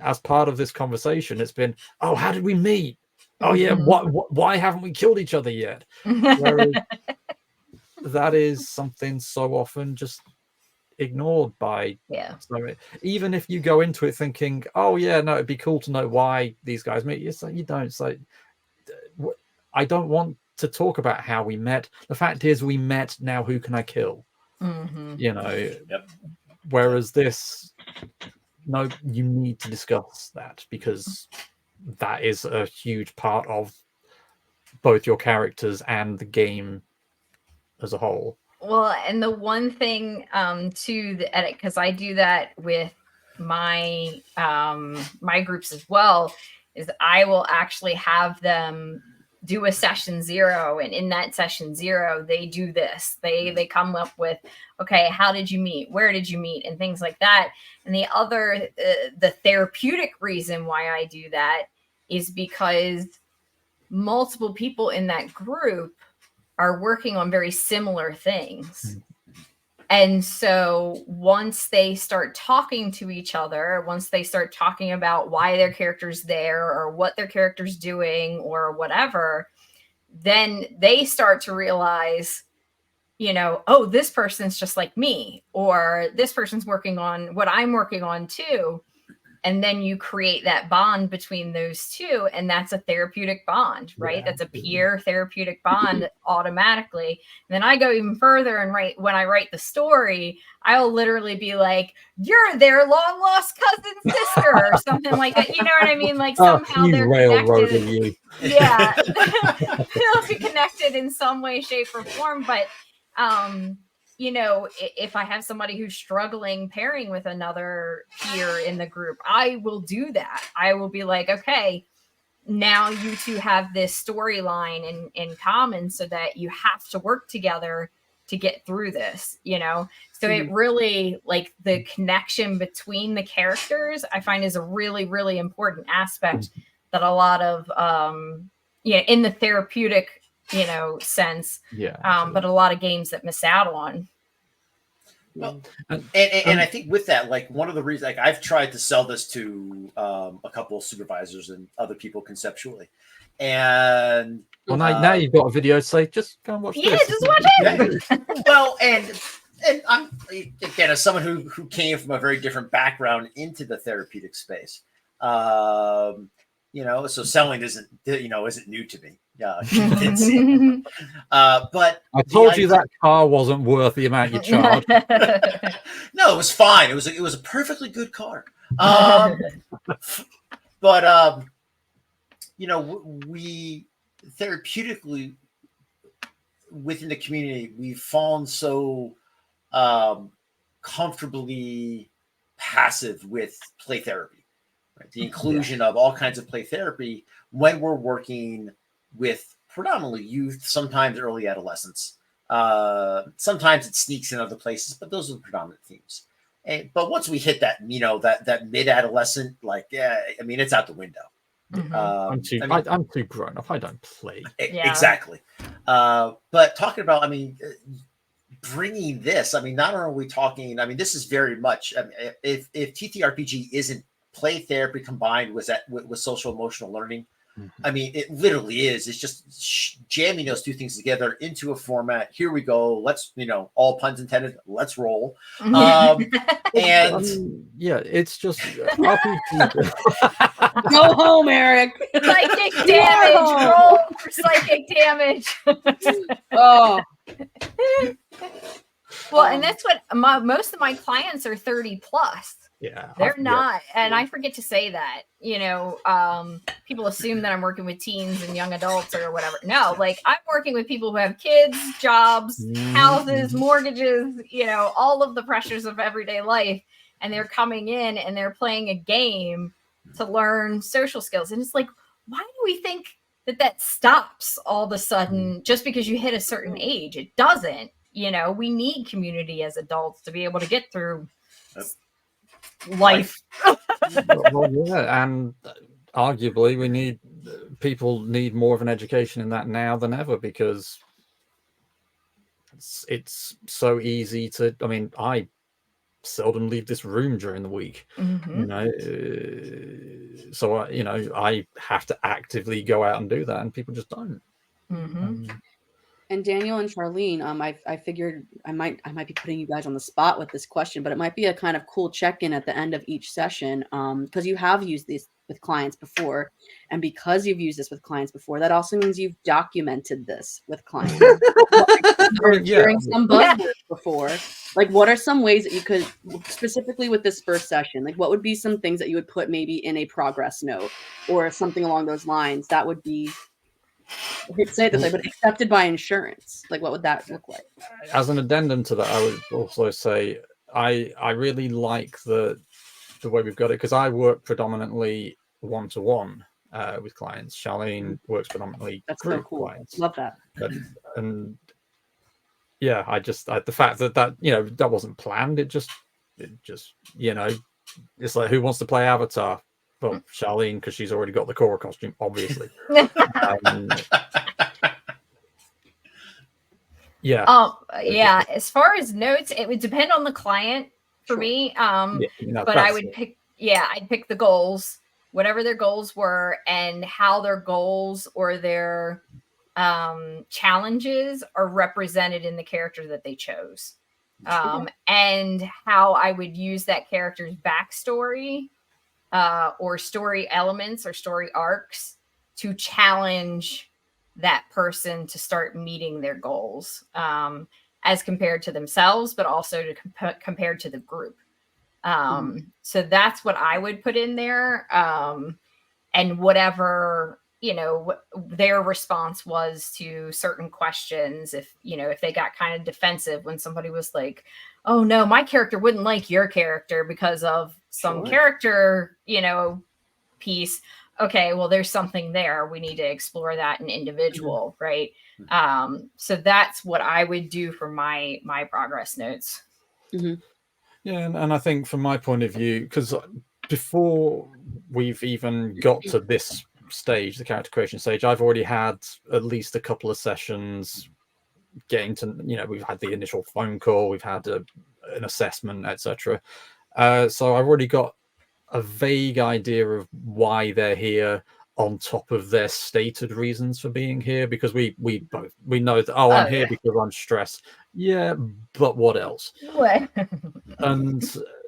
as part of this conversation, it's been, oh, how did we meet? Oh yeah, why haven't we killed each other yet? Whereas that is something so often just ignored by so even if you go into it thinking, oh yeah, no, it'd be cool to know why these guys meet, it's like you don't. So I don't want to talk about how we met. The fact is we met, now who can I kill? You know. Whereas this, no, you need to discuss that, because that is a huge part of both your characters and the game as a whole. Well, and the one thing to the edit, because I do that with my my groups as well, is I will actually have them do a session 0, and in that session 0 they do this. They come up with, okay, how did you meet, where did you meet, and things like that. And the other the therapeutic reason why I do that is because multiple people in that group are working on very similar things. And so once they start talking to each other, once they start talking about why their character's there or what their character's doing or whatever, then they start to realize, you know, oh, this person's just like me, or this person's working on what I'm working on too. And then you create that bond between those two, and that's a therapeutic bond, right? Yeah. That's a peer therapeutic bond automatically. And then I go even further and when I write the story, I'll literally be like, you're their long lost cousin sister or something like that. You know what I mean? Like somehow they're connected. You. Yeah. They'll be connected in some way, shape, or form. But you know, if I have somebody who's struggling pairing with another peer in the group, I will do that. I will be like, okay, now you two have this storyline in common, so that you have to work together to get through this, you know? So it really, like, the connection between the characters, I find, is a really, really important aspect that a lot of, in the therapeutic, you know, sense, but a lot of games that miss out on. Well, and I think with that, like, one of the reasons, like, I've tried to sell this to a couple of supervisors and other people conceptually, and now you've got a video, so just go and watch this. Yeah, just watch it. Well, and I'm, again, as someone who came from a very different background into the therapeutic space, you know, so selling isn't new to me. But I told you that car wasn't worth the amount you charged. No, it was fine. It was a perfectly good car. But you know, we therapeutically within the community, we've fallen so comfortably passive with play therapy, right? The inclusion of all kinds of play therapy when we're working with predominantly youth, sometimes early adolescents. Sometimes it sneaks in other places, but those are the predominant themes. But once we hit that, you know, that mid-adolescent, like, I mean, it's out the window. Mm-hmm. I'm too grown up. I don't play. Exactly. But talking about, I mean, bringing this, I mean, not only are we talking, I mean, this is very much, I mean, if TTRPG isn't play therapy combined with social emotional learning, I mean, it literally is. It's just jamming those two things together into a format. Here we go. Let's, you know, all puns intended. Let's roll. And it's just go home, Eric. Psychic damage. Roll for psychic damage. Oh. Well, and that's what most of my clients are 30 plus. Yeah, they're not, and I forget to say that. You know, people assume that I'm working with teens and young adults or whatever. No, like, I'm working with people who have kids, jobs, houses, mortgages, you know, all of the pressures of everyday life, and they're coming in and they're playing a game to learn social skills. And it's like, why do we think that stops all of a sudden just because you hit a certain age? It doesn't. You know, we need community as adults to be able to get through life. Well, yeah, and arguably people need more of an education in that now than ever, because it's so easy to, I mean, I seldom leave this room during the week, you know, so I have to actively go out and do that, and people just don't. And Daniel and Charlene, I figured I might be putting you guys on the spot with this question, but it might be a kind of cool check-in at the end of each session, because you have used this with clients before, and because you've used this with clients before, that also means you've documented this with clients. Hearing some buzzwords before, like what are some ways that you could, specifically with this first session, like what would be some things that you would put maybe in a progress note or something along those lines that would be, I hate to say it this way, but accepted by insurance? Like, what would that look like? As an addendum to that, I would also say I really like the way we've got it, because I work predominantly one-to-one with clients. Charlene works predominantly group clients. Love that. And yeah, the fact that that wasn't planned. It just it's like, who wants to play Avatar? Well, Charlene, because she's already got the Korra costume, obviously. Yeah. As far as notes, it would depend on the client for me. But I would I'd pick the goals, whatever their goals were, and how their goals or their challenges are represented in the character that they chose, and how I would use that character's backstory or story elements or story arcs to challenge that person to start meeting their goals, as compared to themselves, but also to compared to the group. So that's what I would put in there. And whatever, their response was to certain questions. If they got kind of defensive when somebody was like, oh no, my character wouldn't like your character because of some character, piece. Okay, well, there's something there. We need to explore that in individual, right? So that's what I would do for my progress notes. Yeah, and I think from my point of view, because before we've even got to this stage, the character creation stage, I've already had at least a couple of sessions getting to, we've had the initial phone call, we've had an assessment, etc. So I've already got a vague idea of why they're here, on top of their stated reasons for being here, because we know that, I'm here because I'm stressed. Yeah, but what else? What? And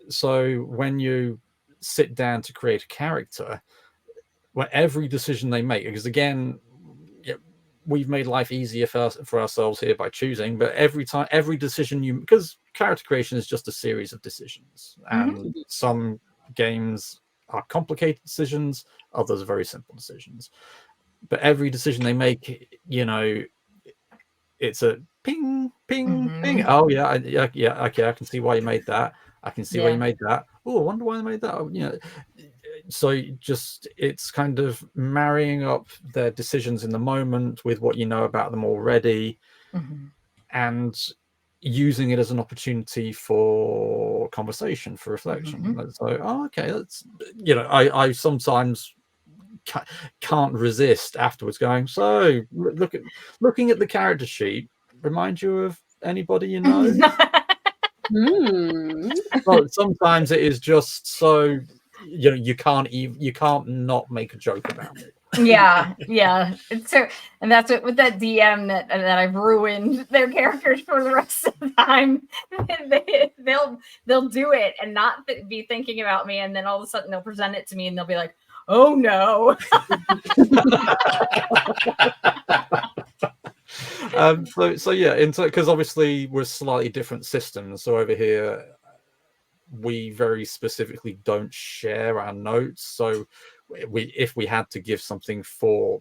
so when you sit down to create a character, well, every decision they make, because again, we've made life easier for ourselves here by choosing, but every decision because character creation is just a series of decisions, and some games are complicated decisions, others are very simple decisions. But every decision they make, it's a ping, ping, ping. Oh yeah, okay, I can see why you made that. I can see why you made that. Oh, I wonder why they made that. So just, it's kind of marrying up their decisions in the moment with what you know about them already, and using it as an opportunity for conversation, for reflection. So, okay, that's, I sometimes can't resist afterwards going, so looking at the character sheet, remind you of anybody you know? Well, sometimes it is just so, you can't not make a joke about it. Yeah. So, and that's what with that DM that I've ruined their characters for the rest of the time. They'll do it and not be thinking about me, and then all of a sudden they'll present it to me and they'll be like, oh no. So yeah, because obviously we're slightly different systems. So over here, we very specifically don't share our notes. So if we had to give something for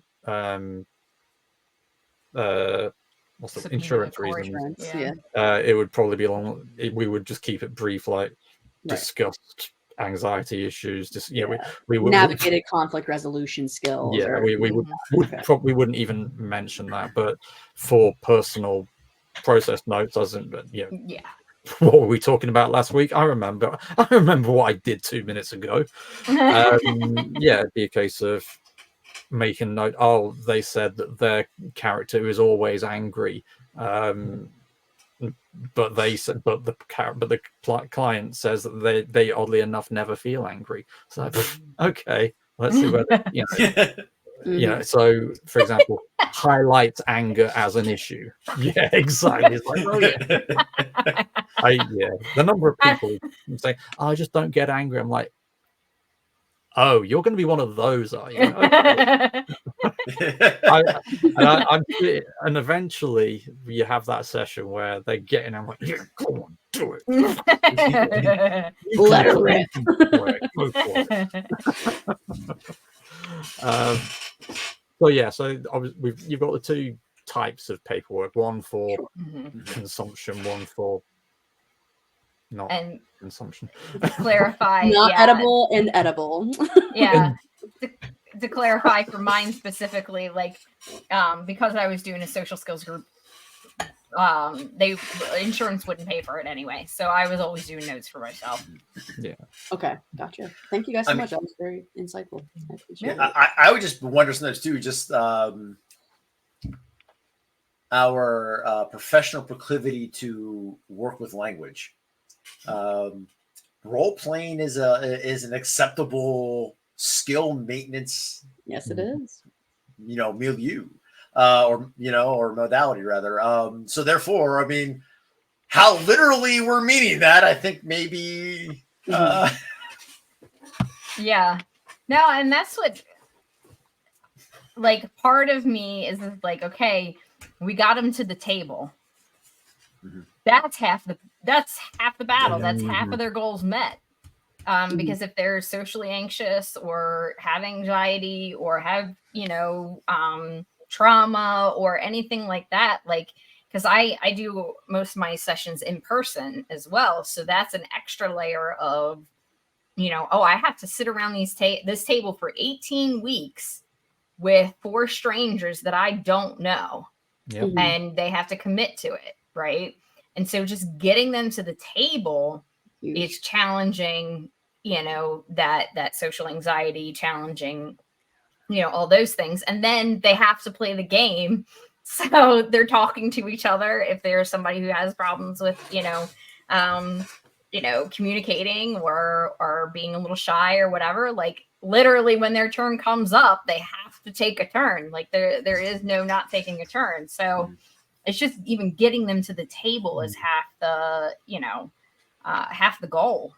insurance reasons, it would probably be long. We would just keep it brief, like discussed anxiety issues. We would navigated conflict resolution skills. Yeah, we probably wouldn't even mention that, but for personal process notes, what were we talking about last week? I remember what I did 2 minutes ago. Yeah, it'd be a case of making note. Oh, they said that their character is always angry, but the client says that they oddly enough never feel angry. So okay, let's see whether So, for example, highlight anger as an issue. Yeah, exactly. It's like, oh yeah, the number of people who say, oh, I just don't get angry. I'm like, oh, you're going to be one of those, are you? Okay. And eventually you have that session where they get in and I'm like, yeah, come on, do it. Let her rip. Go for it. So yeah, you've got the two types of paperwork, one for consumption, one for not consumption. Clarify, not edible and edible. Yeah. To clarify for mine specifically, like because I was doing a social skills group, insurance wouldn't pay for it anyway, so I was always doing notes for myself. Yeah. Okay, gotcha. Thank you guys so much. That was very insightful. I appreciate it. I would just wonder sometimes too, just our professional proclivity to work with language. Role playing is an acceptable skill maintenance. Yes, it is. Milieu. Or modality rather. So therefore, I mean, how literally we're meaning that, I think maybe. Yeah. No, and that's what, like, part of me is like, okay, we got them to the table. That's half the battle. That's half of their goals met. Because if they're socially anxious or have anxiety or have, trauma or anything like that, like, because I do most of my sessions in person as well, so that's an extra layer of I have to sit around this table for 18 weeks with 4 strangers that I don't know. Yep. And they have to commit to it, right? And so just getting them to the table is challenging, that social anxiety, challenging all those things. And then they have to play the game. So they're talking to each other. If there's somebody who has problems with, communicating or being a little shy or whatever, like literally when their turn comes up, they have to take a turn. Like there is no not taking a turn. So it's just even getting them to the table is half the goal.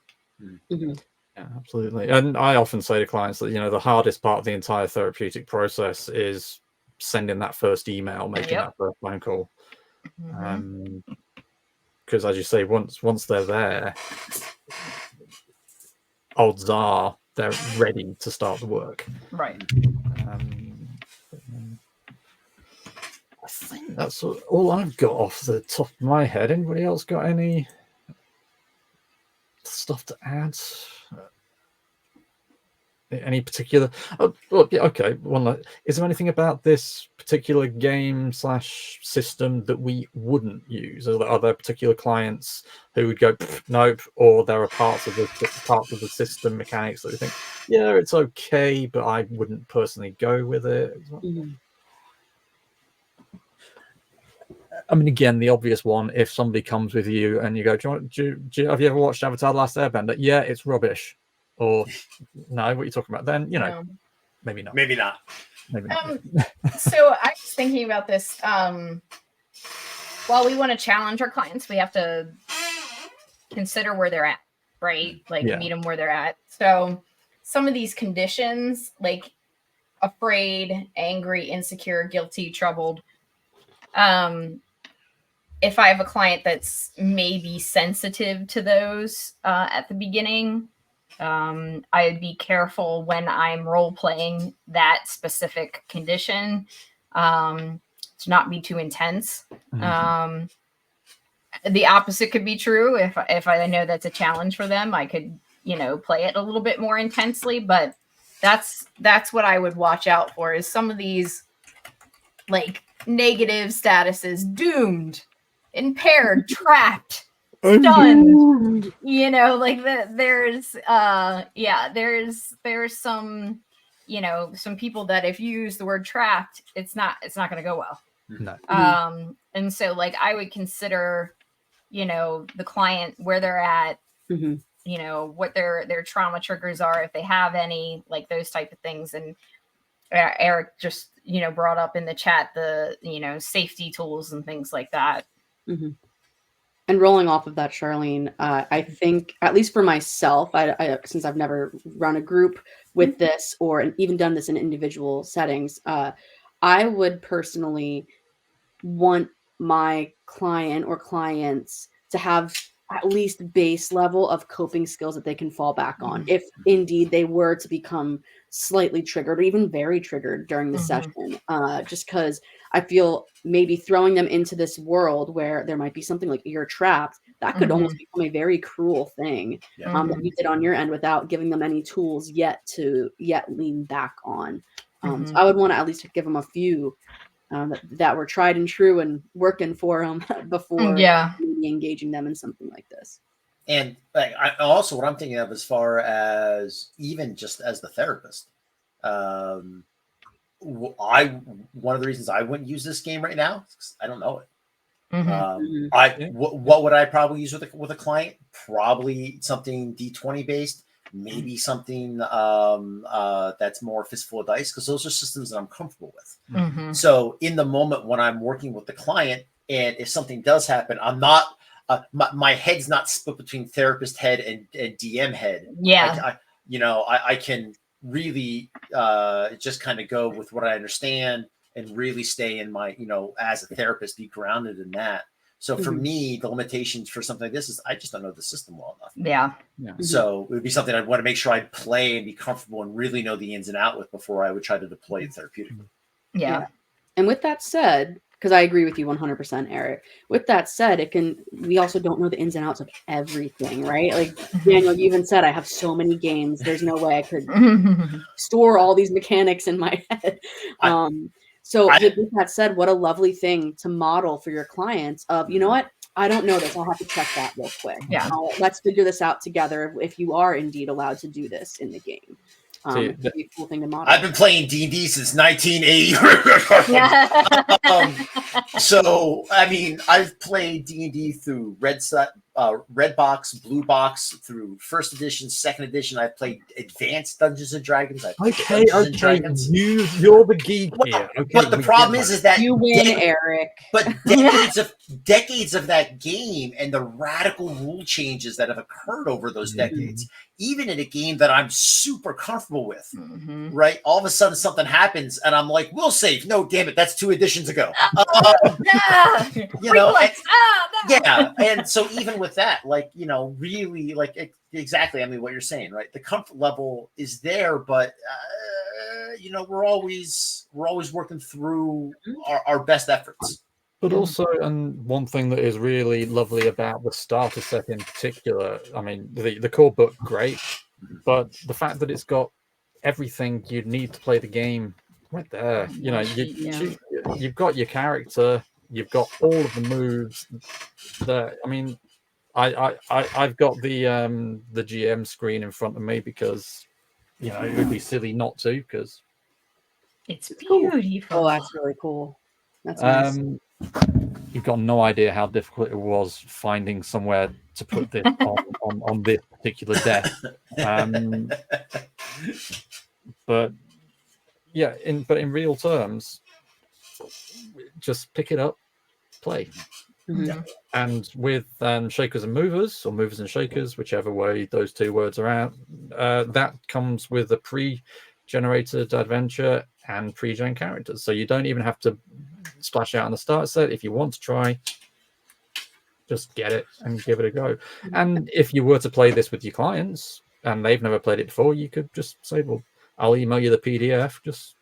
Yeah, absolutely. And I often say to clients that, the hardest part of the entire therapeutic process is sending that first email, making that first phone call. Because as you say, once they're there, odds are they're ready to start the work. Right. I think that's all I've got off the top of my head. Anybody else got any stuff to add? Any particular? Okay. Is there anything about this particular game / system that we wouldn't use? Are there particular clients who would go nope, or there are parts of the system mechanics that we think, yeah, it's okay, but I wouldn't personally go with it? I mean, again, the obvious one, if somebody comes with you and you go, have you ever watched Avatar: The Last Airbender? Yeah, it's rubbish. Or no, what are you talking about? Then, maybe not. Maybe not. So I was thinking about this. While we want to challenge our clients, we have to consider where they're at, right? Like meet them where they're at. So some of these conditions, like afraid, angry, insecure, guilty, troubled, if I have a client that's maybe sensitive to those at the beginning, I'd be careful when I'm role playing that specific condition to not be too intense. The opposite could be true. If I know that's a challenge for them, I could play it a little bit more intensely. But that's what I would watch out for, is some of these like negative statuses: doomed, impaired, trapped, stunned. You know, like there's some, you know, some people that if you use the word trapped, it's not going to go well. No. And so like I would consider, you know, the client where they're at, you know, what their trauma triggers are, if they have any, like those type of things. And Eric just, you know, brought up in the chat the, you know, safety tools and things like that. And rolling off of that, Charlene, I think, at least for myself, I since I've never run a group with this or even done this in individual settings, I would personally want my client or clients to have at least base level of coping skills that they can fall back on if indeed they were to become slightly triggered or even very triggered during the session, just because I feel maybe throwing them into this world where there might be something like you're trapped, that could almost become a very cruel thing that you did on your end without giving them any tools yet to lean back on. So I would want to at least give them a few that were tried and true and working for them before maybe engaging them in something like this. And like, also what I'm thinking of as far as even just as the therapist, one of the reasons I wouldn't use this game right now is 'cause I don't know it. What would I probably use with a client? Probably something D20 based. Maybe something that's more fistful of dice, because those are systems that I'm comfortable with. So in the moment when I'm working with the client, and if something does happen, I'm not my head's not split between therapist head and DM head. I can really just kind of go with what I understand and really stay in my, you know, as a therapist, be grounded in that. So for me, the limitations for something like this is I just don't know the system well enough. So it would be something I'd want to make sure I'd play and be comfortable and really know the ins and out with before I would try to deploy it therapeutically. And with that said, because I agree with you 100%, Eric. With that said, we also don't know the ins and outs of everything, right? Like Daniel, you even said, I have so many games. There's no way I could store all these mechanics in my head. So with that said, what a lovely thing to model for your clients of, you know what? I don't know this. I'll have to check that real quick. Let's figure this out together if you are indeed allowed to do this in the game. It'd be a cool thing to model. I've been playing D&D since 1980. So, I mean, I've played D&D through Red Box, Blue Box, through first edition, second edition. I've played Advanced Dungeons and Dragons. You're the geek here. But the problem is that you win, Eric. But decades of that game and the radical rule changes that have occurred over those decades, even in a game that I'm super comfortable with, right? All of a sudden something happens and I'm like, we'll save. No, damn it, that's 2 editions ago. You know, and so even with that, like, you know, really, like, exactly, I mean, what you're saying, right? The comfort level is there, but you know, we're always working through our best efforts. But also, and one thing that is really lovely about the starter set in particular, I mean, the core book, great, but the fact that it's got everything you need to play the game right there. You know, you've got your character, you've got all of the moves. I mean, I've got the GM screen in front of me because, you know, it would be silly not to, because it's beautiful. Oh, that's really cool. That's nice. You've got no idea how difficult it was finding somewhere to put this on this particular desk. But yeah, in real terms, just pick it up, play. And with shakers and movers, or movers and shakers, whichever way those two words are out, that comes with a pre-generated adventure and pre-gen characters. So you don't even have to splash out on the start set. If you want to try, just get it and give it a go. And if you were to play this with your clients and they've never played it before, you could just say, well, I'll email you the PDF, just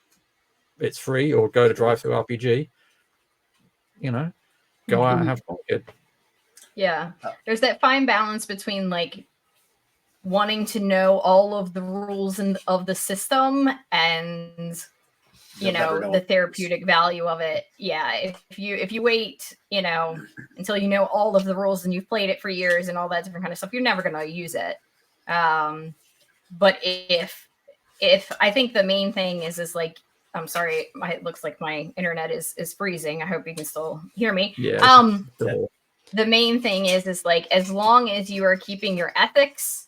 it's free, or go to Drive Through RPG, you know, go out and have fun. Good. There's that fine balance between like wanting to know all of the rules of the system and You'll never know the what it is. therapeutic value of it. Yeah, if you wait, until you know all of the rules and you've played it for years and all that different kind of stuff, you're never going to use it. But if I think the main thing is like, I'm sorry, it looks like my internet is freezing. I hope you can still hear me. Yeah. The main thing is like, as long as you are keeping your ethics,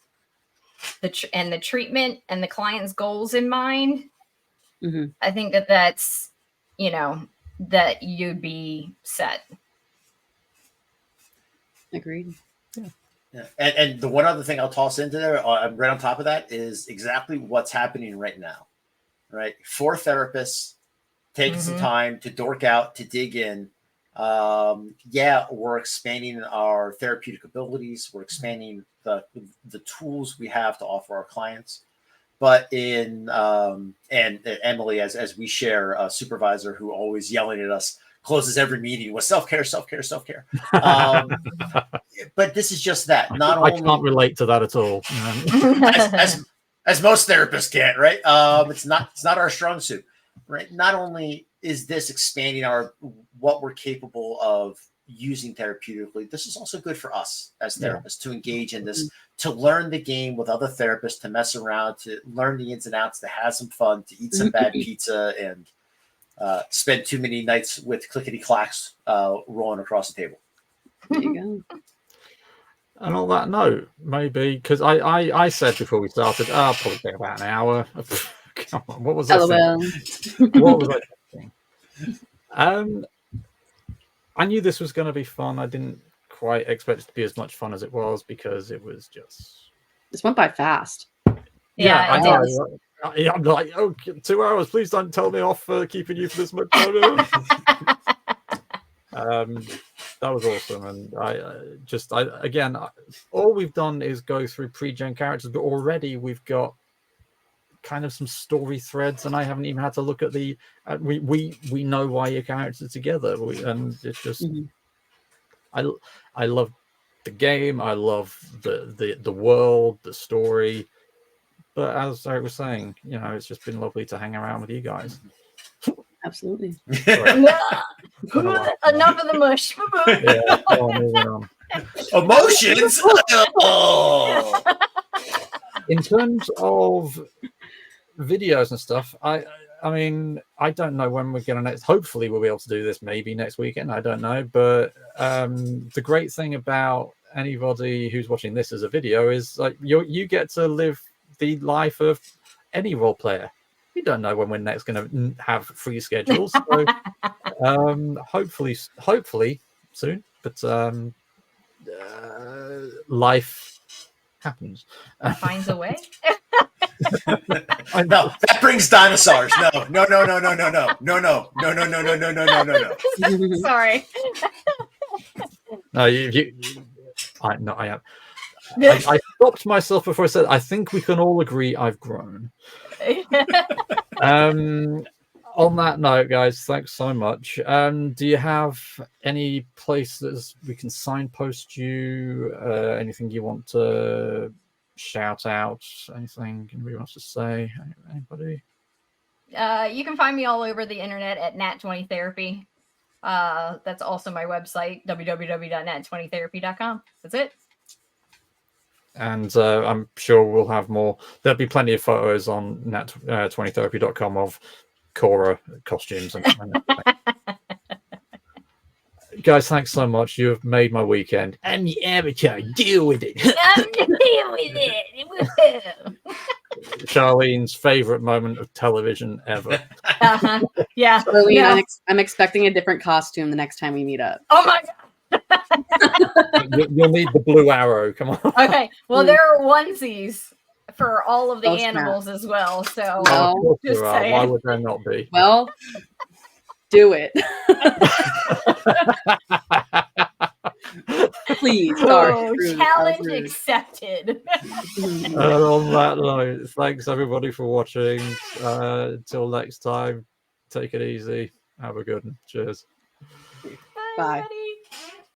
and the treatment and the client's goals in mind, I think that's, that you'd be set. Agreed. Yeah. And the one other thing I'll toss into there, right on top of that, is exactly what's happening right now. Right, 4 therapists taking some time to dork out, to dig in. We're expanding our therapeutic abilities. We're expanding the tools we have to offer our clients. But and Emily, as we share, a supervisor who always yelling at us, closes every meeting with self-care. But this is just that. I can't relate to that at all. As most therapists can't, right? It's not our strong suit, right? Not only is this expanding what we're capable of using therapeutically, this is also good for us as therapists to engage in this, to learn the game with other therapists, to mess around, to learn the ins and outs, to have some fun, to eat some bad pizza, and spend too many nights with clickety clacks rolling across the table. There you go. And on that note, maybe, because I said before we started, I'll probably take about an hour. Come on, what was I thinking? What was I thinking? I knew this was going to be fun. I didn't quite expect it to be as much fun as it was, because it was just... This went by fast. Yeah, I know. I'm like, 2 hours. Please don't tell me off for keeping you for this much time. That was awesome, and again, all we've done is go through pre-gen characters, but already we've got kind of some story threads, and I haven't even had to look at the. We know why your characters are together, and it's just. I love the game. I love the world, the story, but as I was saying, it's just been lovely to hang around with you guys. Absolutely. Enough of the mush. Moving on. Emotions. In terms of videos and stuff, I mean, I don't know when we're going to next. Hopefully, we'll be able to do this maybe next weekend. I don't know, but the great thing about anybody who's watching this as a video is like you get to live the life of any role player. We don't know when we're next going to have free schedules, so hopefully soon. But life happens. Finds a way. No, that brings dinosaurs. No. Sorry. No, I am. I stopped myself before I said, I think we can all agree I've grown. On that note, guys, thanks so much. Do you have any places we can signpost you? Anything you want to shout out? Anything anybody wants to say? Anybody? You can find me all over the internet at Nat20Therapy. That's also my website, www.nat20therapy.com. That's it. And I'm sure we'll have more. There'll be plenty of photos on nat20therapy.com of Cora costumes. And guys, thanks so much. You have made my weekend. I'm the Avatar. Deal with it. Deal with it. Charlene's favorite moment of television ever. Yeah. Charlene, Yeah. I'm expecting a different costume the next time we meet up. Oh my god. You'll need the blue arrow. Come on. Okay. Well, there are onesies for all of the Oh, snap. animals as well. So Well, just saying. Why would there not be? Well, do it. Please. Sorry. Rude. Challenge Rude. accepted. And on that note, thanks everybody for watching. Until next time, take it easy. Have a good one. Cheers. Bye. Everybody.